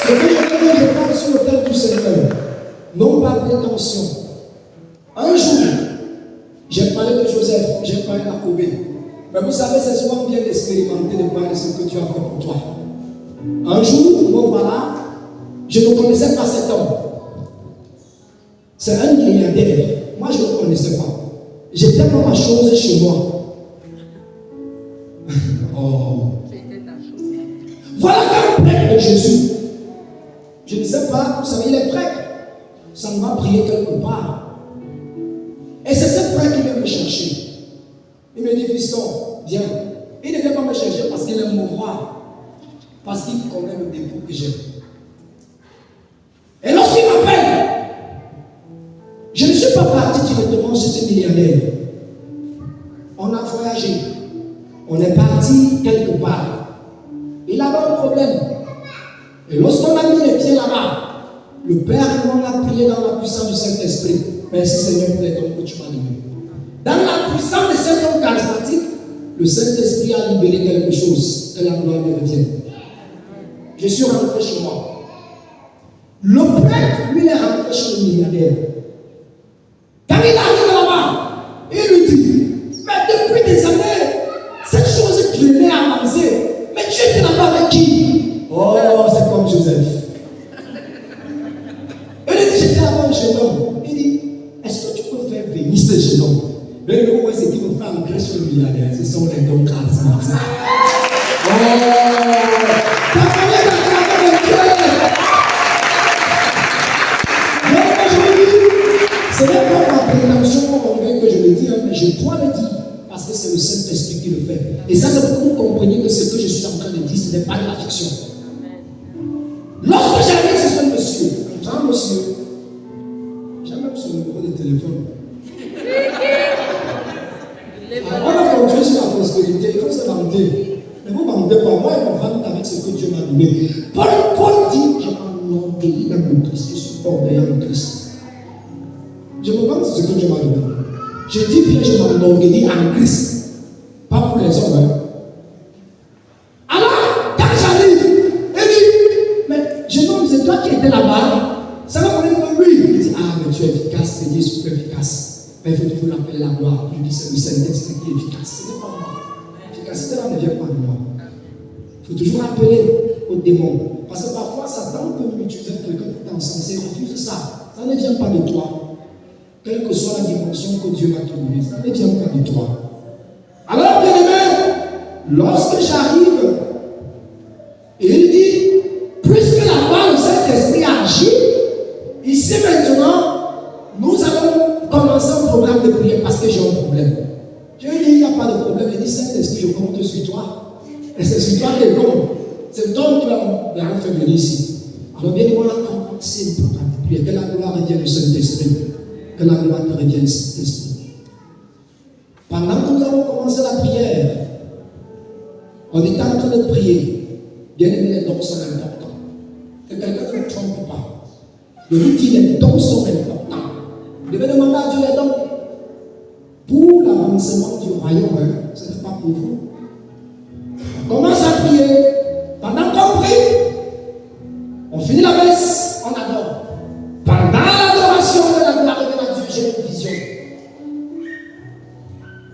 ce que je parle sur l'autel du Seigneur, non pas prétention. Un jour, j'ai parlé de Joseph, j'ai parlé d'Jacob. Mais vous savez, c'est souvent bien d'expérimenter de parler de ce que Dieu a fait pour toi. Un jour, bon voilà, je ne connaissais pas cet homme. C'est un milliardaire. Moi, je ne le connaissais pas. J'ai tellement ma chose chez moi. Oh. Voilà qu'un prêtre de Jésus. Je ne sais pas, vous savez, il est prêtre. Ça me va prier quelque part. Et c'est ce prêtre qui vient me chercher. Il me dit, fiston, viens. Il ne vient pas me chercher parce qu'il aime me voir. Parce qu'il connaît le dépôt que j'ai. Et lorsqu'il m'appelle, je ne suis pas parti directement chez ce milliardaire. On a voyagé. On est parti quelque part. Il avait un problème. Et lorsqu'on a mis les pieds là-bas, le Père nous a prié dans la puissance du Saint-Esprit. Merci Seigneur pour les dons que tu m'as donnés. Dans la puissance de cet homme charismatique, le Saint-Esprit a libéré quelque chose. Que la gloire me revienne. Je suis rentré chez moi. Le prêtre, lui, est rentré chez le milliardaire. Quand il arrive là-bas, il lui dit, mais depuis des années, cette chose qui venait avancer, mais tu étais là-bas avec qui? Oh, c'est comme Joseph. Il dit, j'étais là-bas un jeune homme. Il dit, est-ce que tu peux faire venir ce jeune homme? Mais le moment, c'est qu'il me fait entrer chez le milliardaire. Ce sont les dons charismatiques. Oh, ta famille est acclamée de Dieu. Mais aujourd'hui, ce n'est pas ma prétention que je le dis, mais je dois le dire. Parce que c'est le Saint-Esprit qui le fait. Et ça, c'est pour que vous compreniez que ce que je suis en train de dire, ce n'est pas de la fiction. Lorsque j'arrive chez ce monsieur, un grand monsieur, j'ai même son numéro de téléphone. On a continué sur la prospérité, il faut se vanter. Mais vous ne mentez pas, moi je me vante avec ce que Dieu m'a donné. Paul dit, je m'enorgueillis dans le Christ, je suis orgueilleux en Christ. Je me vante sur ce que Dieu m'a donné. Je dis bien, je m'enorgueillis en Christ, pas pour les hommes. Hein. Alors, quand j'arrive, il dit, mais jeune homme, c'est toi qui étais là-bas. Ça va me dire que lui. Il dit, ah, mais tu es efficace, c'est Dieu super efficace. Mais il faut toujours l'appeler la gloire. Je dis, c'est le Saint-Esprit qui est efficace. Ce n'est pas moi. L'efficacité là ne vient pas de moi. Il faut toujours appeler au démon. Parce que parfois, Satan peut utiliser quelqu'un pour t'encenser. Refuse ça. Ça ne vient pas de toi. Quelle que soit la dimension que Dieu va te donner, ça ne vient pas de toi. Alors, bien aimé, lorsque j'arrive, il dit, puisque là-bas le Saint-Esprit agit, ici maintenant, nous allons commencer un programme de prière parce que j'ai un problème. Je lui dis, il n'y a pas de problème. Il dit, Saint-Esprit, je compte sur toi. Et c'est sur toi que l'homme. C'est toi qui l'avons fait venir ici. Alors, bien évidemment, on a commencé un programme de prière. Que la gloire revienne au Saint-Esprit. Que la gloire te revienne, Saint-Esprit. Pendant que nous avons commencé la prière, on était en train de prier. Bien aimé, les dons sont importants. Que quelqu'un ne me trompe pas. Je lui dis, les dons sont importants. Vous devez demander à Dieu les dons. Pour l'avancement du royaume, hein, ce n'est pas pour vous. On commence à prier. Pendant qu'on prie, on finit la messe, on adore. Pendant l'adoration de la gloire de Dieu, j'ai une vision.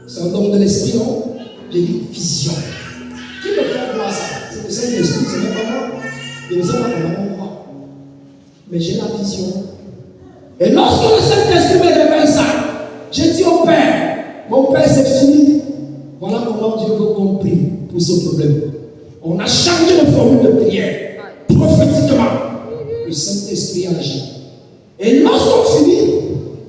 C'est un don de l'esprit, non? J'ai dit vision. Qui peut faire voir ça? C'est le Saint-Esprit, ce n'est pas moi. Je ne sais pas comment on voit. Mais j'ai la vision. Et lorsque le Saint-Esprit me révèle ça, j'ai dit au Père, mon Père, c'est fini. Voilà comment Dieu veut qu'on prie pour ce problème. On a changé de formule de prière. Prophétiquement, le Saint-Esprit agit. Et lorsqu'on finit,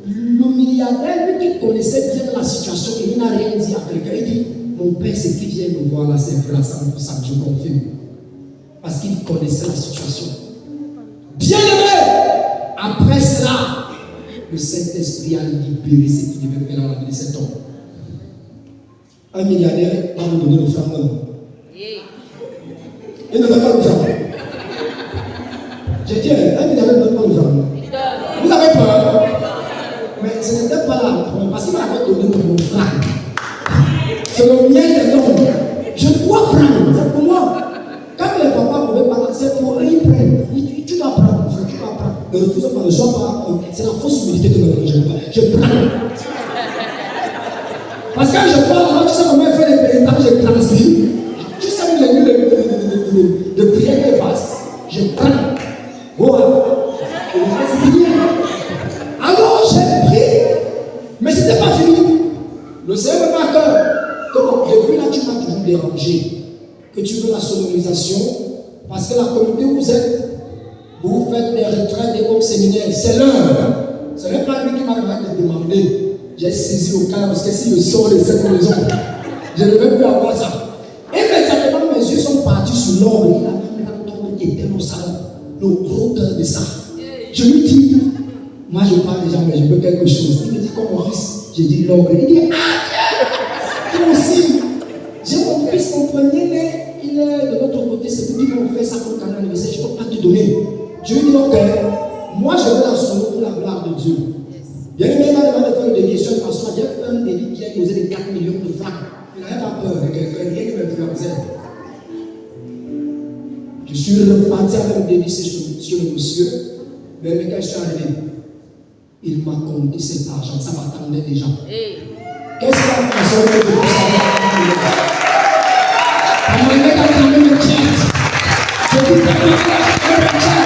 le milliardaire, lui qui connaissait bien la situation, il n'a rien dit à quelqu'un. Il dit, mon Père, c'est qui vient me voir là, c'est vrai, ça je confirme. Parce qu'il connaissait la situation. Bien aimé, après cela, le Saint-Esprit a libéré ce qu'il devait faire dans la vie de cet homme. Un milliardaire va nous donner le franc. Il ne donne pas le franc. J'ai dit, un milliardaire ne donne pas le franc. francs. C'est le mien des noms. Je dois prendre. C'est pour moi. Quand les papas pouvaient parler, c'est pour eux, ils prennent. Tu dois prendre, mon frère, tu dois prendre. Ne refuse pas, ne sois pas. C'est la fausse humilité que je prends. Parce que quand je prends, tu sais comment il fait les pénitents, je transfère. Tu sais les nuits de prière qui passent. Je prends. Voilà. Alors j'ai pris, mais ce n'était pas fini. Le Seigneur me marque que depuis là tu m'as toujours dérangé, que tu veux la sonorisation, parce que la communauté où vous êtes, vous faites des retraites, des hauts séminaires, c'est l'heure. Ce n'est pas lui qui m'a demandé. J'ai saisi au cas parce que si je sors de cette maison, je ne vais plus avoir ça. Et exactement mes yeux sont partis sur l'or. Il a même tombé qui était au salon, le gros cœur de ça. Je lui dis, moi je parle déjà, mais je veux quelque chose. Il me dit, comme mon fils, j'ai dit l'or. Il dit, ah, moi aussi. J'ai mon fils, mon premier-né, il est de l'autre côté, c'est pour dire qu'on fait ça pour le anniversaire, je ne peux pas te donner. Je lui dis, ok, moi je veux la solo pour la gloire de Dieu. Bien aimé, il m'a demandé de faire une déviation parce que j'ai fait un délit qui a causé des 4 millions de francs. Il n'avait pas peur de quelqu'un, rien ne m'influençait. Je suis reparti avec le délit sur le monsieur, mais quand je suis arrivé, il m'a compté cet argent, ça m'attendait déjà. Qu'est-ce qu'il a fait que je peux savoir? On m'a dit qu'à même le chat. Je dis qu'à même le chat.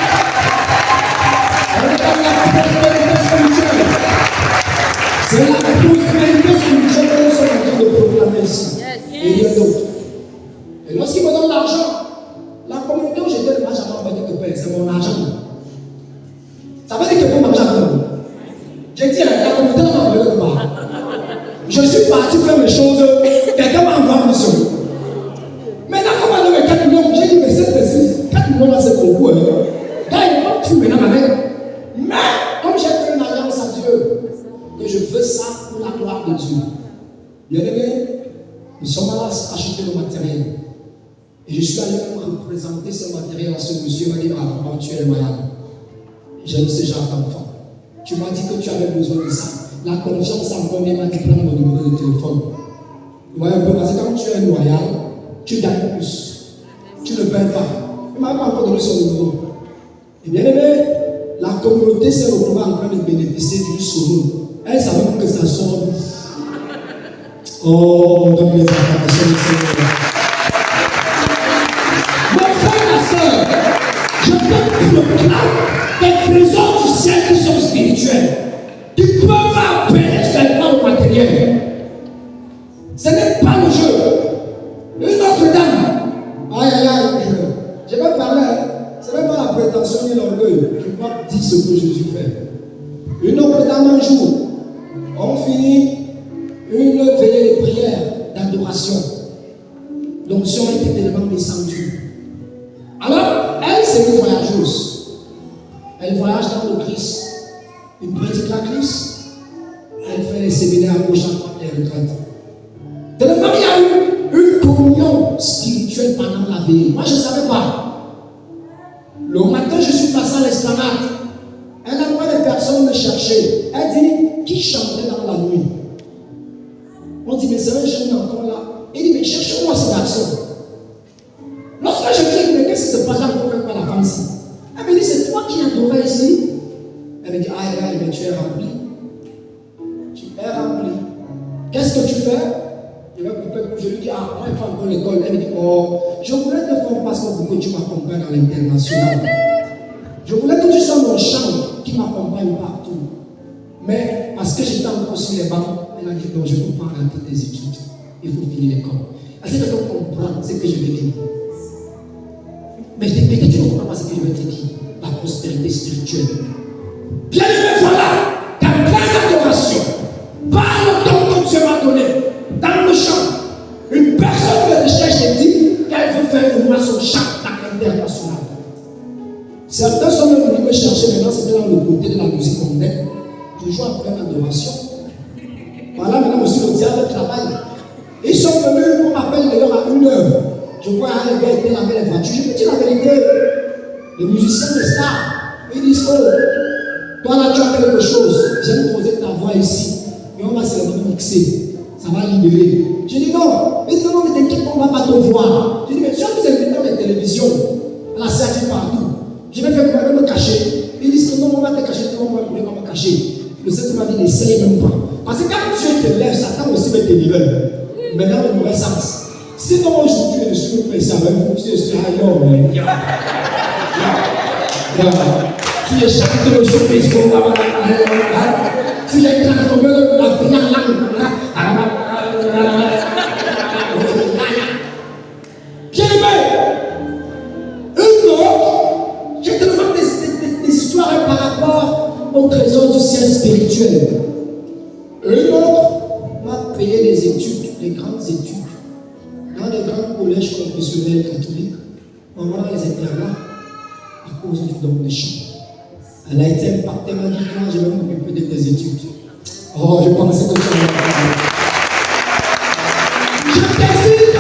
C'est la prospérité spirituelle que nous sommes en train de proclamer ici. Et il y a d'autres. Et lorsqu'il me donne l'argent, la communauté où j'étais, le match à moi, que père, c'est mon argent. Ça veut dire que pour m'argent. J'ai dit, la communauté n'a pas envoyé que moi. Je suis parti faire mes choses, quelqu'un m'a envoyé en mission. Maintenant, comment on a 4 millions? J'ai dit, mais cette personne, 4 millions là, c'est beaucoup. Là, il va tout maintenant avec. Mais, comme j'ai fait une alliance à Dieu, que je veux ça pour la gloire de Dieu. Bien aimé, nous sommes allés acheter le matériel. Et je suis allé représenter ce matériel à ce monsieur. Il m'a dit, ah, tu es malade. J'aime ce genre d'enfant. Tu m'as dit que tu avais besoin de ça. La confiance en moi, il m'a dit, prends mon numéro de téléphone. Vous voyez un peu, parce que quand tu es loyal, tu gagnes plus. Tu ne perds pas. Il ne m'a pas encore donné son numéro. Et bien aimé, la communauté s'est retrouvée en train de bénéficier d'une solo. Elle savait que ça sort. Oh, on donne les informations du Seigneur. Mon frère, ma soeur, je te proclame des trésors du ciel qui sont spirituels, qui peuvent appeler seulement au matériel. Ce n'est pas le jeu. Une autre dame, aïe aïe aïe, je vais parler, ce n'est pas la prétention ni l'orgueil, je vais dire ce que Jésus fait. Une autre dame un jour, on finit une veillée de prière, d'adoration. L'onction était tellement descendue. Alors, elle, c'est une voyageuse. Elle voyage dans le Christ. Une prédicatrice. Elle fait les séminaires à gauche à droite et retraite. Tellement il y a eu une communion spirituelle pendant la veillée. Moi, je ne savais pas. Le matin, je suis passé à l'esplanade. Elle a envoyé des personnes me chercher. Elle dit, qui chantait dans la nuit? On dit, mais c'est un jeune encore là. Il dit, mais cherchez-moi ce garçon. Lorsque je dis, mais qu'est-ce qui se passe là pour faire quoi la femme ici? Elle me dit, c'est toi qui adorais ici? Elle me dit, aïe, mais tu es rempli. Tu es rempli. Qu'est-ce que tu fais? Je lui dis, ah, moi, il faut encore l'école. Elle me dit, oh, je voulais te faire un passeport pour que tu m'accompagnes à l'international. Je voulais que tu sois mon champ qui m'accompagne partout. Mais parce que j'étais encore sur les bancs, elle a dit, non, je ne peux pas arrêter tes études. Il faut finir l'école. Est-ce que tu comprends ce que je vais dire? Mais je dis, peut-être que tu ne comprends pas ce que je vais te dire. La prospérité spirituelle. Bien aimé, voilà, ta pleine adoration, par le don que Dieu m'a donné, dans le champ, une personne me recherche et dit qu'elle veut faire de moi son champ dans l'international. Certains sont même venus me chercher maintenant, c'était dans le côté de la musique mondaine, toujours après l'adoration. Voilà, maintenant, monsieur le diable travaille. Ils sont venus, on m'appelle d'ailleurs à 1h. Je vois un gars qui était là avec les voitures. Je me dis la vérité. Les musiciens de stars, ils disent, oh, toi là tu as quelque chose, viens poser ta voix ici. Et on va se mixer. va libérer. J'ai dit non. Il dit non, mais t'inquiète, on ne va pas te voir. J'ai dit, mais si on vous invite dans les télévisions, à la CAT partout, je vais faire quoi? Je vais me cacher. Ils disent que non, on va te cacher, on va me cacher. Le Seigneur m'a dit, n'essaye même pas. Parce que quand Dieu te lève, Satan aussi va te libérer. Mais dans le mauvais sens. Sinon, aujourd'hui, je suis pressé avec vous, je suis ailleurs. Tu es chanté au surprise, tu es grand comme la première langue. Bien-aimé, une autre, j'ai tellement des histoires par rapport au trésor du ciel spirituel. Une autre m'a payé les études, les grandes études, dans les grands collèges confessionnels catholiques, pendant les internats, à cause du don des chants. Elle a été impactée, m'a dit, moi je vais m'occuper de tes études. Oh, je pensais que tu allais parler. Je t'invite,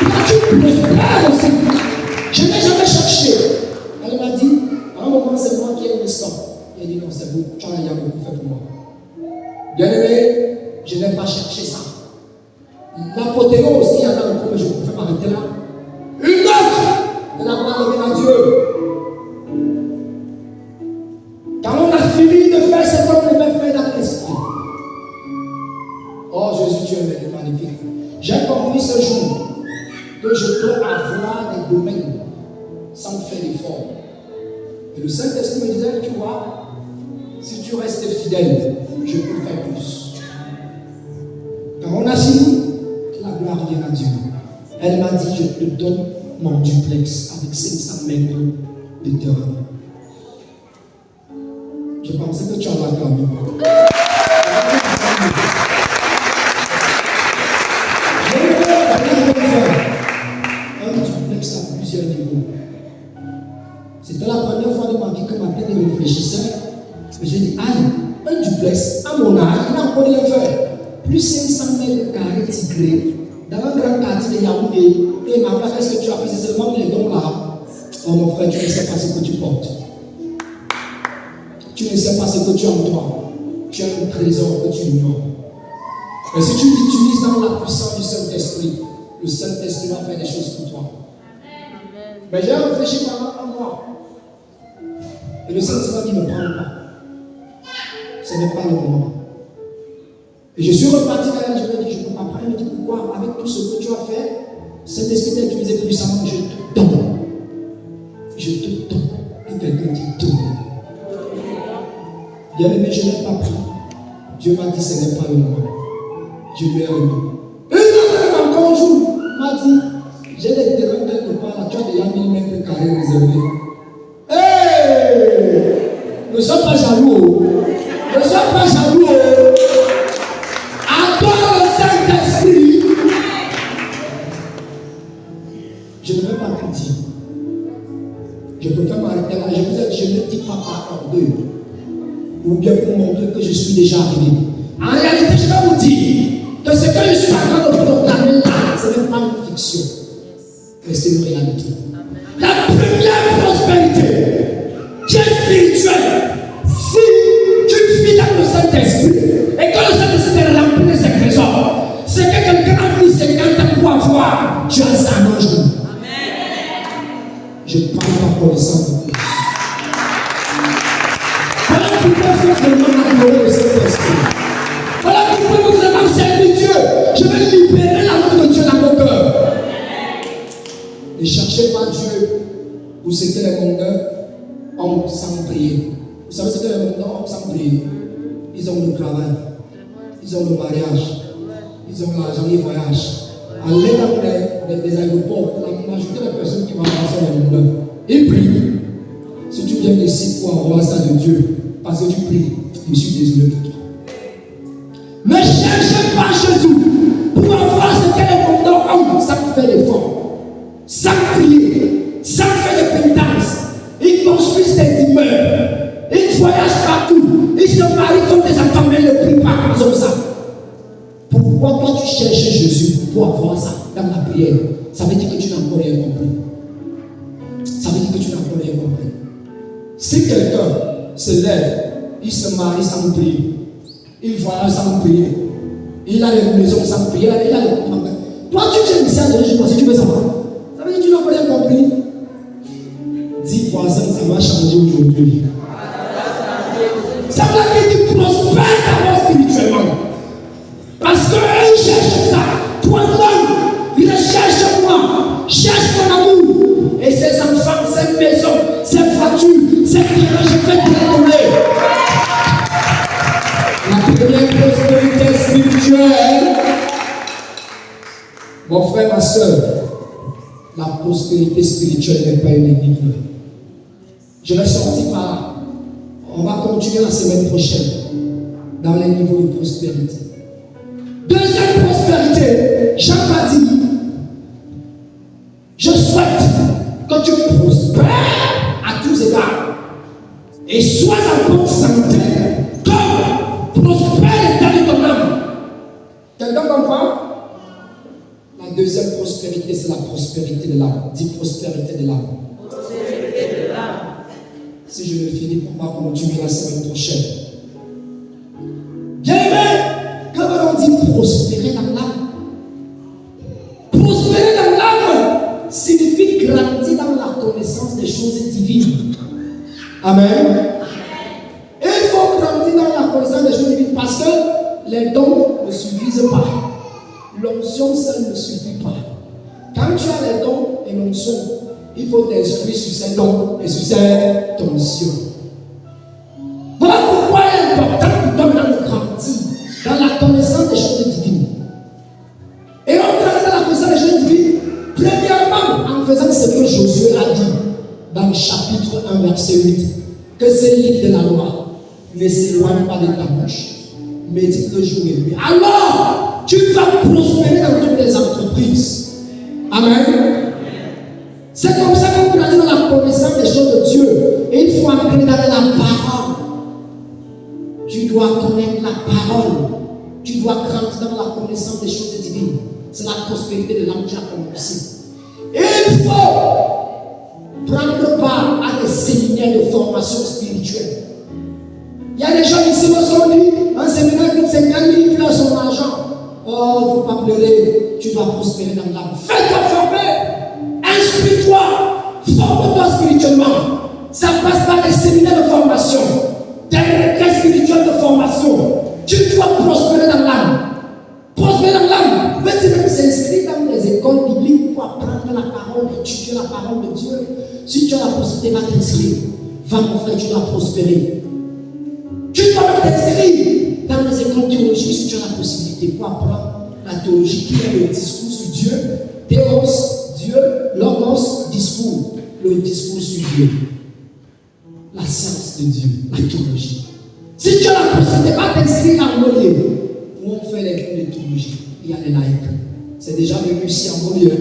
quand tu prospères aussi. Je n'ai jamais cherché. Elle m'a dit, à un moment, c'est moi qui ai une histoire. Elle a dit, non, c'est vous, tu en as beaucoup fait pour moi. Bien aimé, je n'ai pas cherché ça. L'apothéose, il y en a encore, mais je peux faire arrêter là. Une autre de la gloire de Dieu. Quand on a fini de faire ce qu'on devait faire dans l'esprit. Oh Jésus, tu es magnifique. J'ai compris ce jour que je peux avoir des domaines sans faire d'effort. Et le Saint-Esprit me disait, tu vois, si tu restes fidèle, je peux faire plus. Quand on a fini, que la gloire vienne à Dieu. Elle m'a dit, je te donne mon duplex avec 500 mètres de terrain. Je pensais que tu en as quand même. Un duplex à plusieurs niveaux. C'était la première fois de ma vie que ma tête réfléchissait. J'ai dit, aïe, un duplex, à mon âge, il n'a encore rien fait. Plus 500 mètres carrés tigrés, dans un grand quartier de Yaoundé. Et ma place, qu'est-ce que tu as fait? C'est seulement les dons là. Oh mon frère, tu ne sais pas ce que tu portes. Tu ne sais pas ce que tu as en toi. Tu as un trésor que tu ignores. Mais si tu l'utilises dans la puissance du Saint-Esprit, le Saint-Esprit va faire des choses pour toi. Amen. Mais j'ai réfléchi pendant un mois. Et le Saint-Esprit ne me prend pas. Ce n'est pas le moment. Et je suis reparti quand même, je lui ai dit, je ne peux pas prendre. Il me dit, pourquoi? Avec tout ce que tu as fait, cet esprit t'a utilisé puissamment, je te donne. Je te donne. Et quelqu'un dit, donne. Bien aimé, je n'ai pas pris. Dieu m'a dit, ce n'est pas le moment. Je lui ai remis. Une autre encore un jour m'a dit, j'ai des terrains quelque part là, tu as déjà 1000 mètres carrés réservés. Hey! Ne sois pas jaloux. Ne sois pas jaloux. Adore le Saint-Esprit. Je ne vais pas te dire. Je peux faire m'arrêter là. Je vous ai dit, je ne dis pas par orgueil. Ou bien pour montrer que je suis déjà arrivé. En réalité, je vais vous dire que ce que je suis en train de proclamer là, ce n'est pas une fiction. Mais c'est une réalité. La première prospérité qui est spirituelle, si tu vis dans le Saint-Esprit et que le Saint-Esprit est rempli de ses trésors, c'est que quelqu'un a mis 50 ans pour avoir, tu as ça un jour. Je parle pas pour les sangs. Voilà pourquoi je vais vraiment adorer le Saint-Esprit. Voilà pourquoi nous devons servir Dieu. Je vais libérer l'amour de Dieu dans mon cœur. Ne cherchez pas Dieu pour ce que les mondains ont sans prier. Vous savez ce que les mondains ont sans prier? Ils ont le travail, ils ont le mariage, ils ont l'argent, ils voyagent. Allez dans des aéroports, la majorité des personnes qui vont avancer les mondains, ils prient. Si tu viens ici pour avoir ça de Dieu, parce que tu pries, je suis désolé pour toi. Ne cherchez pas Jésus pour avoir ce que les mondains ont sans faire d'effort. Sans prier, sans faire de pénitence, ils construisent des immeubles, ils voyagent partout, ils se marient comme des enfants, mais ils ne prient pas comme ça. Pourquoi toi tu cherches Jésus pour avoir ça dans la prière? Ça veut dire que tu n'as encore rien compris. Ça veut dire que tu n'as encore rien compris. Si quelqu'un se lève, il se marie sans prier, Il voyage sans payer. Il a les maisons sans payer. Il a les... Toi, tu viens ici à donner, je pense que tu veux savoir. Ça veut dire que tu n'as pas bien compris. 10%, ça va changer aujourd'hui. Ça veut dire que tu prospères d'abord spirituellement. Parce qu'eux cherchent ça. Toi-même, ils cherchent moi. Cherche ton amour. Et ces enfants, ces maisons, ces voitures, ces terrains, je vais te les donner. La première prospérité spirituelle, mon frère, ma soeur, la prospérité spirituelle n'est pas une énigme. Je vais sortir par là. On va continuer la semaine prochaine dans les niveaux de prospérité. Deuxième prospérité, Jean a dit, je souhaite que tu prospères à tous égards et sois en bonne santé comme prospère l'état de ton âme. Quelqu'un comprend? La deuxième prospérité, c'est la prospérité de l'âme. Dis prospérité de l'âme. Prospérité de l'âme. Si je le finis, on va continuer la semaine prochaine. Bien aimé, quand on dit prospérer dans l'âme, prospérer dans l'âme signifie grandir dans la connaissance des choses divines. Amen. Et il faut grandir dans la connaissance des choses divines parce que les dons ne suffisent pas. L'onction seule ne suffit pas. Quand tu as les dons et l'onction, il faut t'instruire sur ces dons et sur cette onction. Voilà pourquoi il est important pour toi de grandir dans la connaissance des choses divines. Et on grandit dans la connaissance des choses divines, premièrement en faisant ce que Josué a dit dans le chapitre 1, verset 8, que ces livres de la loi ne s'éloignent pas de ta bouche, médite-le jour et nuit. Alors, tu vas prospérer dans toutes les entreprises. Amen. C'est comme ça qu'on grandit dans la connaissance des choses de Dieu. Et il faut entrer dans la parole. Tu dois connaître la parole. Tu dois grandir dans la connaissance des choses divines. C'est la prospérité de l'âme qui a commencé. Et il faut prendre part à des séminaires de formation spirituelle. Il y a des gens ici qui sont dit, un séminaire qui il pleure son argent. Oh, il ne faut pas pleurer. Tu dois prospérer dans l'âme. Fais-toi former. Instruis-toi. Forme-toi spirituellement. Ça passe par des séminaires de formation, des retraites spirituelles de formation. Tu dois prospérer dans l'âme. Prospérer dans l'âme. Peut-être même s'inscrire dans des écoles bibliques pour apprendre la parole, étudier la parole de Dieu. Si tu as la possibilité, va t'inscrire. Va mon frère, tu dois prospérer. Tu dois t'inscrire dans les écoles théologiques si tu as la possibilité pour apprendre la théologie qui est le discours sur Dieu. Théos, Dieu, logos, discours. Le discours sur Dieu. La science de Dieu, la théologie. Si tu as la possibilité, va t'inscrire à Molière où on fait les cours de théologie. Il y a les laïcs. C'est déjà venu ici en Molière.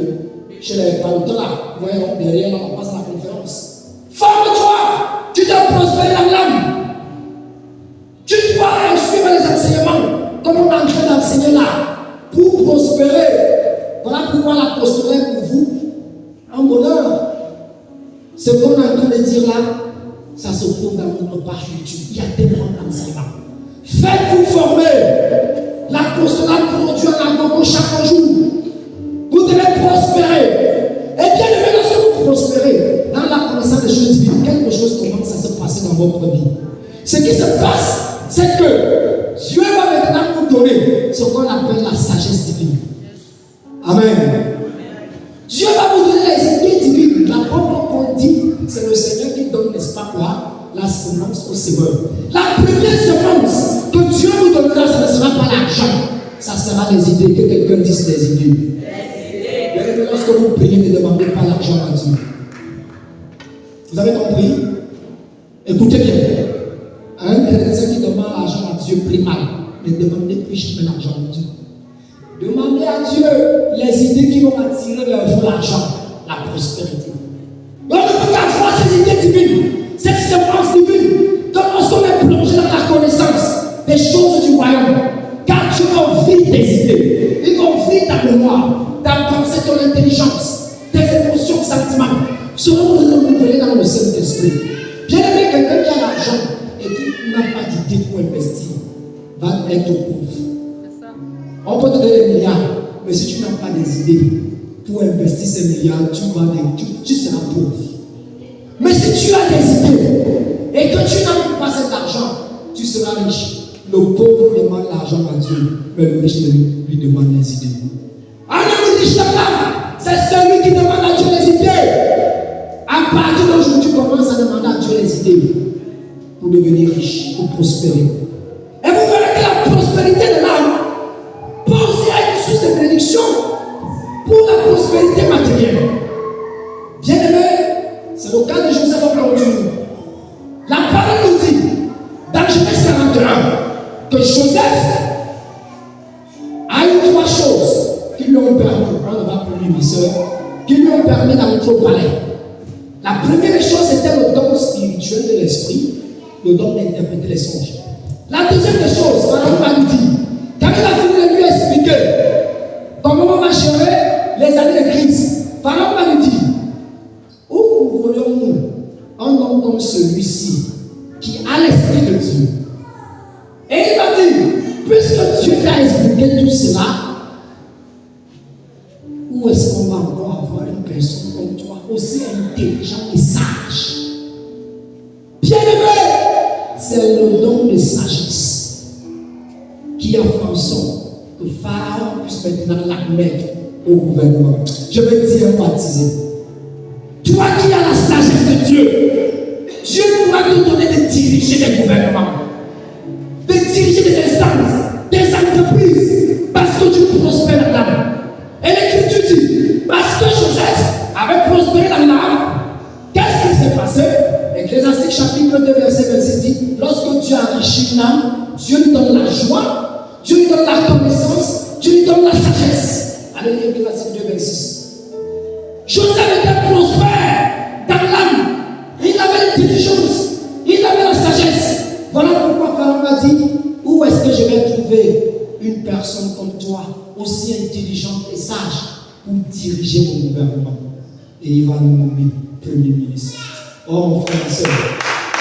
Chez les parotons là, voyons derrière, là, on passe à la conférence. Forme-toi! Tu dois prospérer dans l'âme. Tu dois suivre les enseignements, comme on est en train d'enseigner là, pour prospérer. Voilà pourquoi la posture est pour vous un bonheur. Ce qu'on est en train de dire là, ça se trouve dans notre page YouTube. Il y a tellement d'enseignements. Faites-vous former. L'apostolat produit un agogo chaque jour. Vous devez prospérer. Et bien aimé, lorsque vous prospérez dans la connaissance des choses divines, quelque chose commence à se passer dans votre vie. Ce qui se passe, c'est que Dieu va maintenant vous donner ce qu'on appelle la sagesse divine. Amen. Dieu va vous donner les idées divines. La propre qu'on dit, c'est le Seigneur qui donne, n'est-ce pas quoi, la semence au semeur. La première semence que Dieu vous donnera, ça ne sera pas l'argent. Ça sera les idées. Que quelqu'un dise les idées. Mais lorsque vous priez, ne demandez pas l'argent à Dieu. Vous avez compris? Écoutez bien. Un chrétien qui demande l'argent à Dieu, prie mal. Ne demandez plus jamais l'argent à Dieu. Demandez à Dieu les idées qui vont attirer vers vous l'argent, la prospérité. Donc, vous pouvez avoir ces idées divines, cette semence divine, que lorsqu'on est plongé dans la connaissance des choses du royaume, car tu vas vivre des idées, ils vont vivre ta mémoire, ta pensée, ton intelligence, tes émotions, sentiments, seront renouvelés dans le Saint-Esprit. Bien aimé, quelqu'un qui a l'argent et qui n'a pas d'idée pour investir, va être pauvre. C'est ça. On peut te donner des milliards, mais si tu n'as pas des idées pour investir ces milliards, tu seras pauvre. Mais si tu as des idées et que tu n'as même pas cet argent, tu seras riche. Le pauvre demande l'argent à Dieu, mais le riche lui demande les idées. Un homme riche c'est celui qui demande à Dieu les idées. À partir d'aujourd'hui, tu commences à demander à Dieu les idées pour devenir riche, pour prospérer. Et vous verrez que la prospérité de l'âme peut aussi être une source de bénédiction pour la prospérité matérielle. Bien aimé, c'est le cas de Joseph aujourd'hui. La parole nous dit, dans Genèse 41, que Joseph a eu trois choses qui lui ont permis, on ne va plus lui sœur, qui lui ont permis d'entrer au palais. La première chose, c'était le don spirituel de l'esprit, le don d'interpréter les songes. La deuxième des choses, Pharaon va lui dire, quand il a fini de lui expliquer comment on va gérer les années de crise, Pharaon va lui dire, où voulons-nous un homme comme celui-ci qui a l'esprit de Dieu? Et il va dire, puisque Dieu t'a expliqué tout cela, où est-ce qu'on va encore avoir une personne comme toi, aussi intelligente et sage? Bien-aimé, c'est le don de sagesse qui a fait en sorte que Pharaon puisse maintenant l'admettre au gouvernement. Je vais dire baptisé. Toi qui as la sagesse de Dieu, Dieu pourra te donner de diriger des gouvernements, de diriger des instances, des entreprises, parce que tu prospères dans l'âme. Et l'Écriture dit, parce que Joseph avait prospéré dans l'âme, qu'est-ce qui s'est passé? Ecclésiastique chapitre 2, verset 26 dit, lorsque Dieu enrichit une âme, Dieu lui donne la joie, Dieu lui donne la connaissance, Dieu lui donne la sagesse. Allez, Ecclésiastique 2, 26. Joseph était prospère dans l'âme. Il avait l'intelligence, il avait la sagesse. Voilà pourquoi Pharaon m'a dit, où est-ce que je vais trouver une personne comme toi, aussi intelligente et sage, pour diriger mon gouvernement? Et il va nous nommer Premier ministre. Oh mon frère et soeur,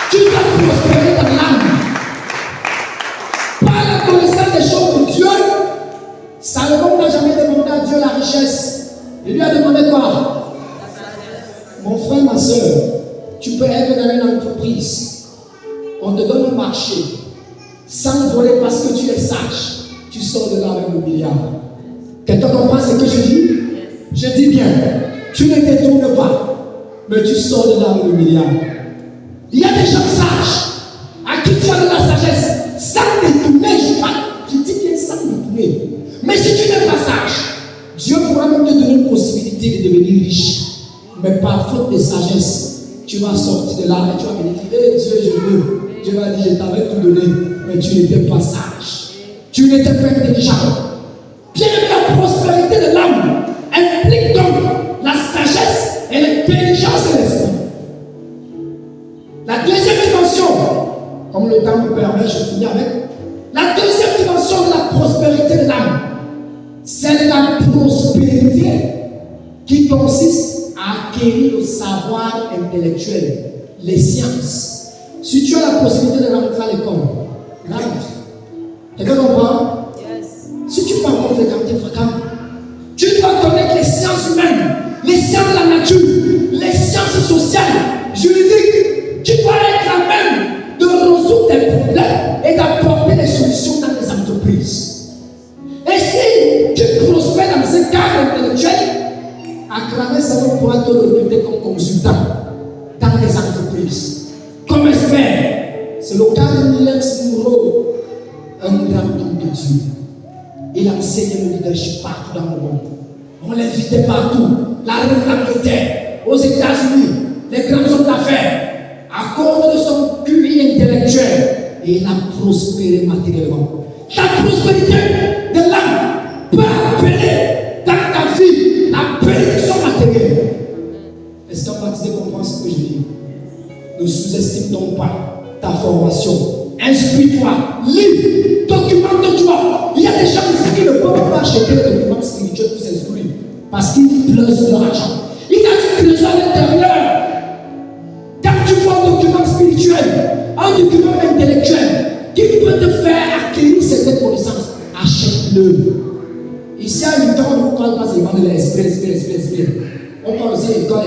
tu dois prospérer dans l'âme. Par la connaissance des choses de Dieu, Salomon n'a jamais demandé à Dieu la richesse. Il lui a demandé quoi? Mon frère, ma soeur, tu peux être dans une entreprise. On te donne un marché. Sans voler parce que tu es sage. Tu sors de là avec le milliard. Quelqu'un comprend ce que je dis? Je dis bien. Tu ne détournes pas. Mais tu sors de là avec le milliard. Il y a des gens sages à qui tu as de la sagesse. Sans détourner, je dis bien sans détourner. Mais si tu n'es pas sage, Dieu pourra même te donner une possibilité de devenir riche. Mais par faute de sagesse, tu vas sortir de là et tu vas me dire, hey, Dieu, je veux. Dieu va dire, je t'avais tout donné, mais tu n'étais pas sage. Tu n'étais pas intelligent. Bien aimé, la prospérité de l'âme implique donc la sagesse et l'intelligence de l'esprit. La deuxième dimension, comme le temps me permet, je finis avec. La deuxième dimension de la prospérité de l'âme, c'est la prospérité qui consiste à acquérir le savoir intellectuel, les sciences. Si tu as la possibilité de rentrer à l'école, rentre. Quelqu'un comprend? Yes. Si tu parles pas fréquenter, tu dois connaître les sciences humaines, les sciences de la nature, les sciences sociales, juridiques. Tu dois être à même de résoudre des problèmes et d'apporter des solutions dans les entreprises. Et si tu prospères dans ce cadre intellectuel, acclamer ça pourra te recruter comme consultant dans les entreprises. Comme expert, c'est le cas de Nilex Moreau, un grand homme de Dieu. Il a enseigné le leadership partout dans le monde. On l'invitait partout, la reine d'Angleterre, aux États-Unis, les grands hommes d'affaires, à cause de son QI intellectuel. Et il a prospéré matériellement. La prospérité de l'âme peut appeler dans ta vie la bénédiction matérielle. Est-ce qu'un baptisé comprend ce que je dis? Ne sous-estime donc pas ta formation. Instruis-toi, lis, documente-toi. Il y a des gens ici qui ne peuvent pas acheter les documents spirituels pour s'instruire parce qu'ils pleurent leur argent. Il y a du trésor à l'intérieur. Quand tu vois un document spirituel, un document intellectuel qui peut te faire acquérir ces le. Ici à 8 ans, on ne parle pas seulement de l'esprit. On parle aussi école.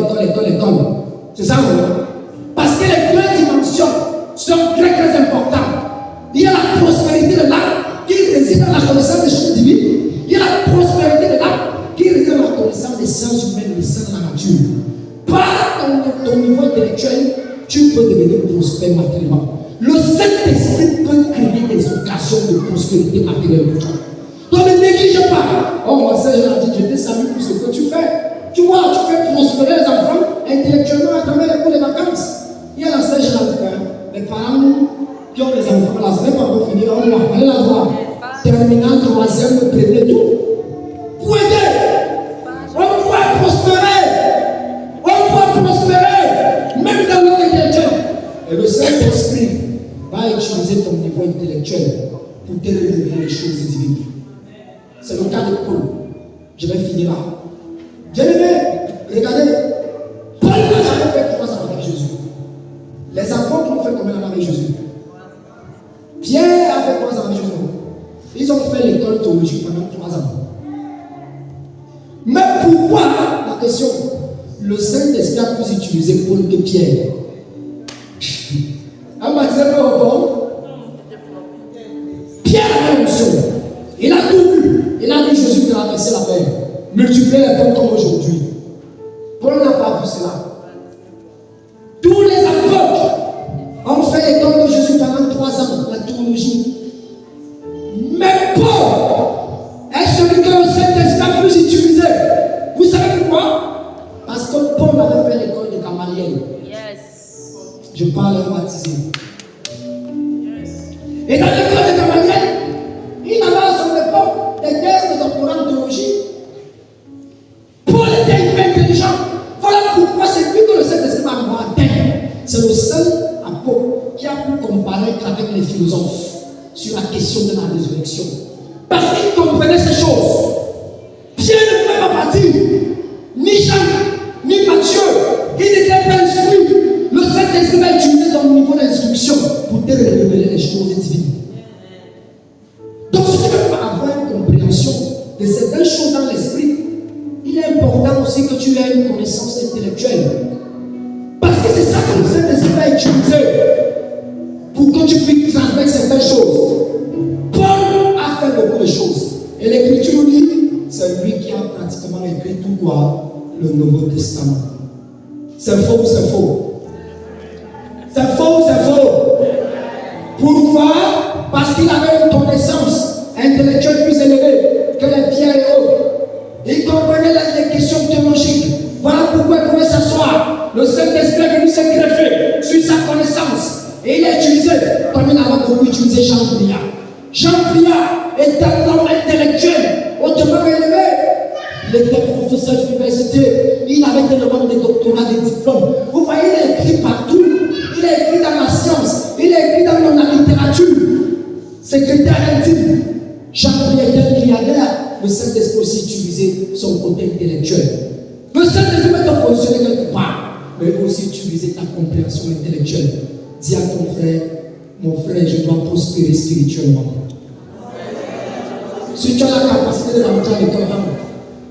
C'est ça, non? Parce que les deux dimensions sont très très importantes. Il y a la prospérité de l'âme qui réside dans la connaissance des choses divines. Il y a la prospérité de l'âme qui réside dans la connaissance des sciences humaines, des sciences de la nature. Par ton niveau intellectuel, tu peux devenir prospère matériellement. Le Saint-Esprit peut créer des occasions de prospérité matérielle pour toi. Donc ne néglige pas. Oh, ma sœur, je te salue pour ce que tu fais. Tu vois, tu fais prospérer les enfants intellectuellement à travers les vacances. Il y a la sœur Géraldine, les parents qui ont les enfants, là, ce n'est pas pour finir, on va aller la voir. Terminant, troisième, premier, tout. Pour aider. On doit prospérer. Même dans le intellectuel. Et le Saint-Esprit va utiliser ton niveau intellectuel pour te révéler les choses divines. C'est le cas de Paul. Je vais finir là. Bien-aimé, regardez. Paul n'a jamais fait 3 ans avec Jésus. Les apôtres ont fait combien d'années avec Jésus? Pierre a fait 3 ans avec Jésus. Ils ont fait l'école théologique pendant 3 ans. Mais pourquoi, la question, le Saint-Esprit a plus utilisé Paul que Pierre? Un baptisé pas au port. Pierre a une mission. Il a tout vu. Il a vu Jésus traverser la mer, multiplier les pommes comme aujourd'hui. Paul n'a pas vu cela. Tous les apôtres ont fait l'école de Jésus pendant 3 ans, la théologie. Mais Paul est celui que le Saint-Esprit a plus utilisé. Vous savez pourquoi? Parce que Paul avait fait l'école de Gamaliel. Yes. Je parle d'un baptisé. Et dans l'école de Gamaliel, il avait à son époque des thèses de doctorat en théologie. Paul était hyper intelligent. Voilà pourquoi c'est lui que le Saint-Esprit m'a atteint. C'est le seul apôtre qui a pu comparer avec les philosophes sur la question de la résurrection. Parce qu'il comprenait ces choses. Pierre ne pouvait pas partir. Ni Jean, ni Matthieu. Il n'était pas instruit. Le Saint-Esprit va utiliser ton niveau d'instruction pour te révéler les choses divines. Donc, si tu veux avoir une compréhension de certaines choses dans l'esprit, il est important aussi que tu aies une connaissance intellectuelle. Parce que c'est ça que le Saint-Esprit va utiliser pour que tu puisses transmettre certaines choses. Paul a fait beaucoup de choses. Et l'Écriture dit, c'est lui qui a pratiquement écrit tout quoi? Le Nouveau Testament. C'est faux ou c'est faux? C'est faux ou c'est faux? Pourquoi? Parce qu'il avait une connaissance intellectuelle plus élevée que les pierres et autres. Il comprenait les questions théologiques. Voilà pourquoi il pouvait s'asseoir. Le Saint-Esprit est venu se greffer sur sa connaissance. Et il a utilisé, comme il avait beaucoup utilisé Jean Briard. Jean Briard était un homme intellectuel, hautement élevé. Il était professeur d'université. Il avait tellement de doctorats, de diplômes. Vous voyez, il a écrit partout. Il a écrit dans la science. Il a écrit dans la littérature. Secrétaire intime. Jean Briard était un milliardaire. Le Saint-Esprit aussi utilisait son côté intellectuel. Le Saint-Esprit peut te positionner quelque part, mais il peut aussi utiliser ta compréhension intellectuelle. Dis à ton frère, mon frère, je dois prospérer spirituellement. Si tu as la capacité de rentrer à l'école,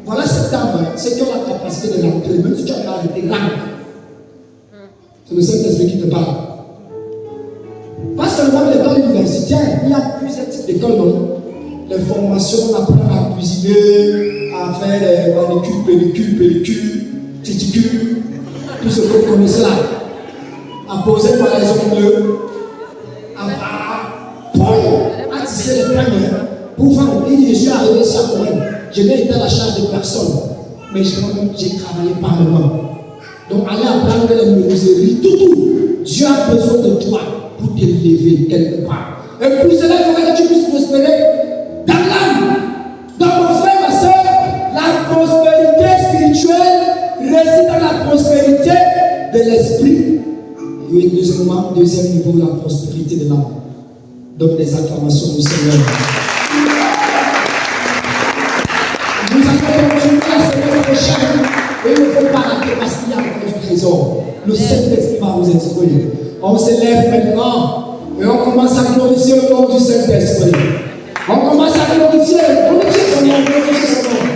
voilà cette dame, ceux qui ont la capacité de rentrer, même si tu as arrêté, rentre. C'est le Saint-Esprit qui te parle. Pas seulement l'école universitaire, il y a plusieurs types d'écoles, non? Les formations, on apprend à cuisiner, à faire les manicures, pédicures, titicules, tout ce que vous connaissez là. À poser par les ongles, Paul a tissé les plans pour vendre. Il dit, je suis arrivé ici à Corée. Je n'ai été à la charge de personne, mais j'ai travaillé par le monde. Donc allez apprendre les menuiseries, tout. Dieu a besoin de toi pour te lever quelque part. Et pour cela, il faudrait que tu puisses prospérer dans l'âme. Donc mon frère, ma soeur, la prospérité spirituelle réside dans la prospérité de l'esprit. Et deuxièmement, deuxième niveau, la prospérité de l'âme. Donc des acclamations au Seigneur. Nous allons continuer à Seigneur prochain. Et il ne faut pas rater parce qu'il y a encore du trésor. Le Saint-Esprit va vous instruire. On se lève maintenant et on commence à glorifier au nom du Saint-Esprit. On commence à glorifier son nom, glorifier son nom.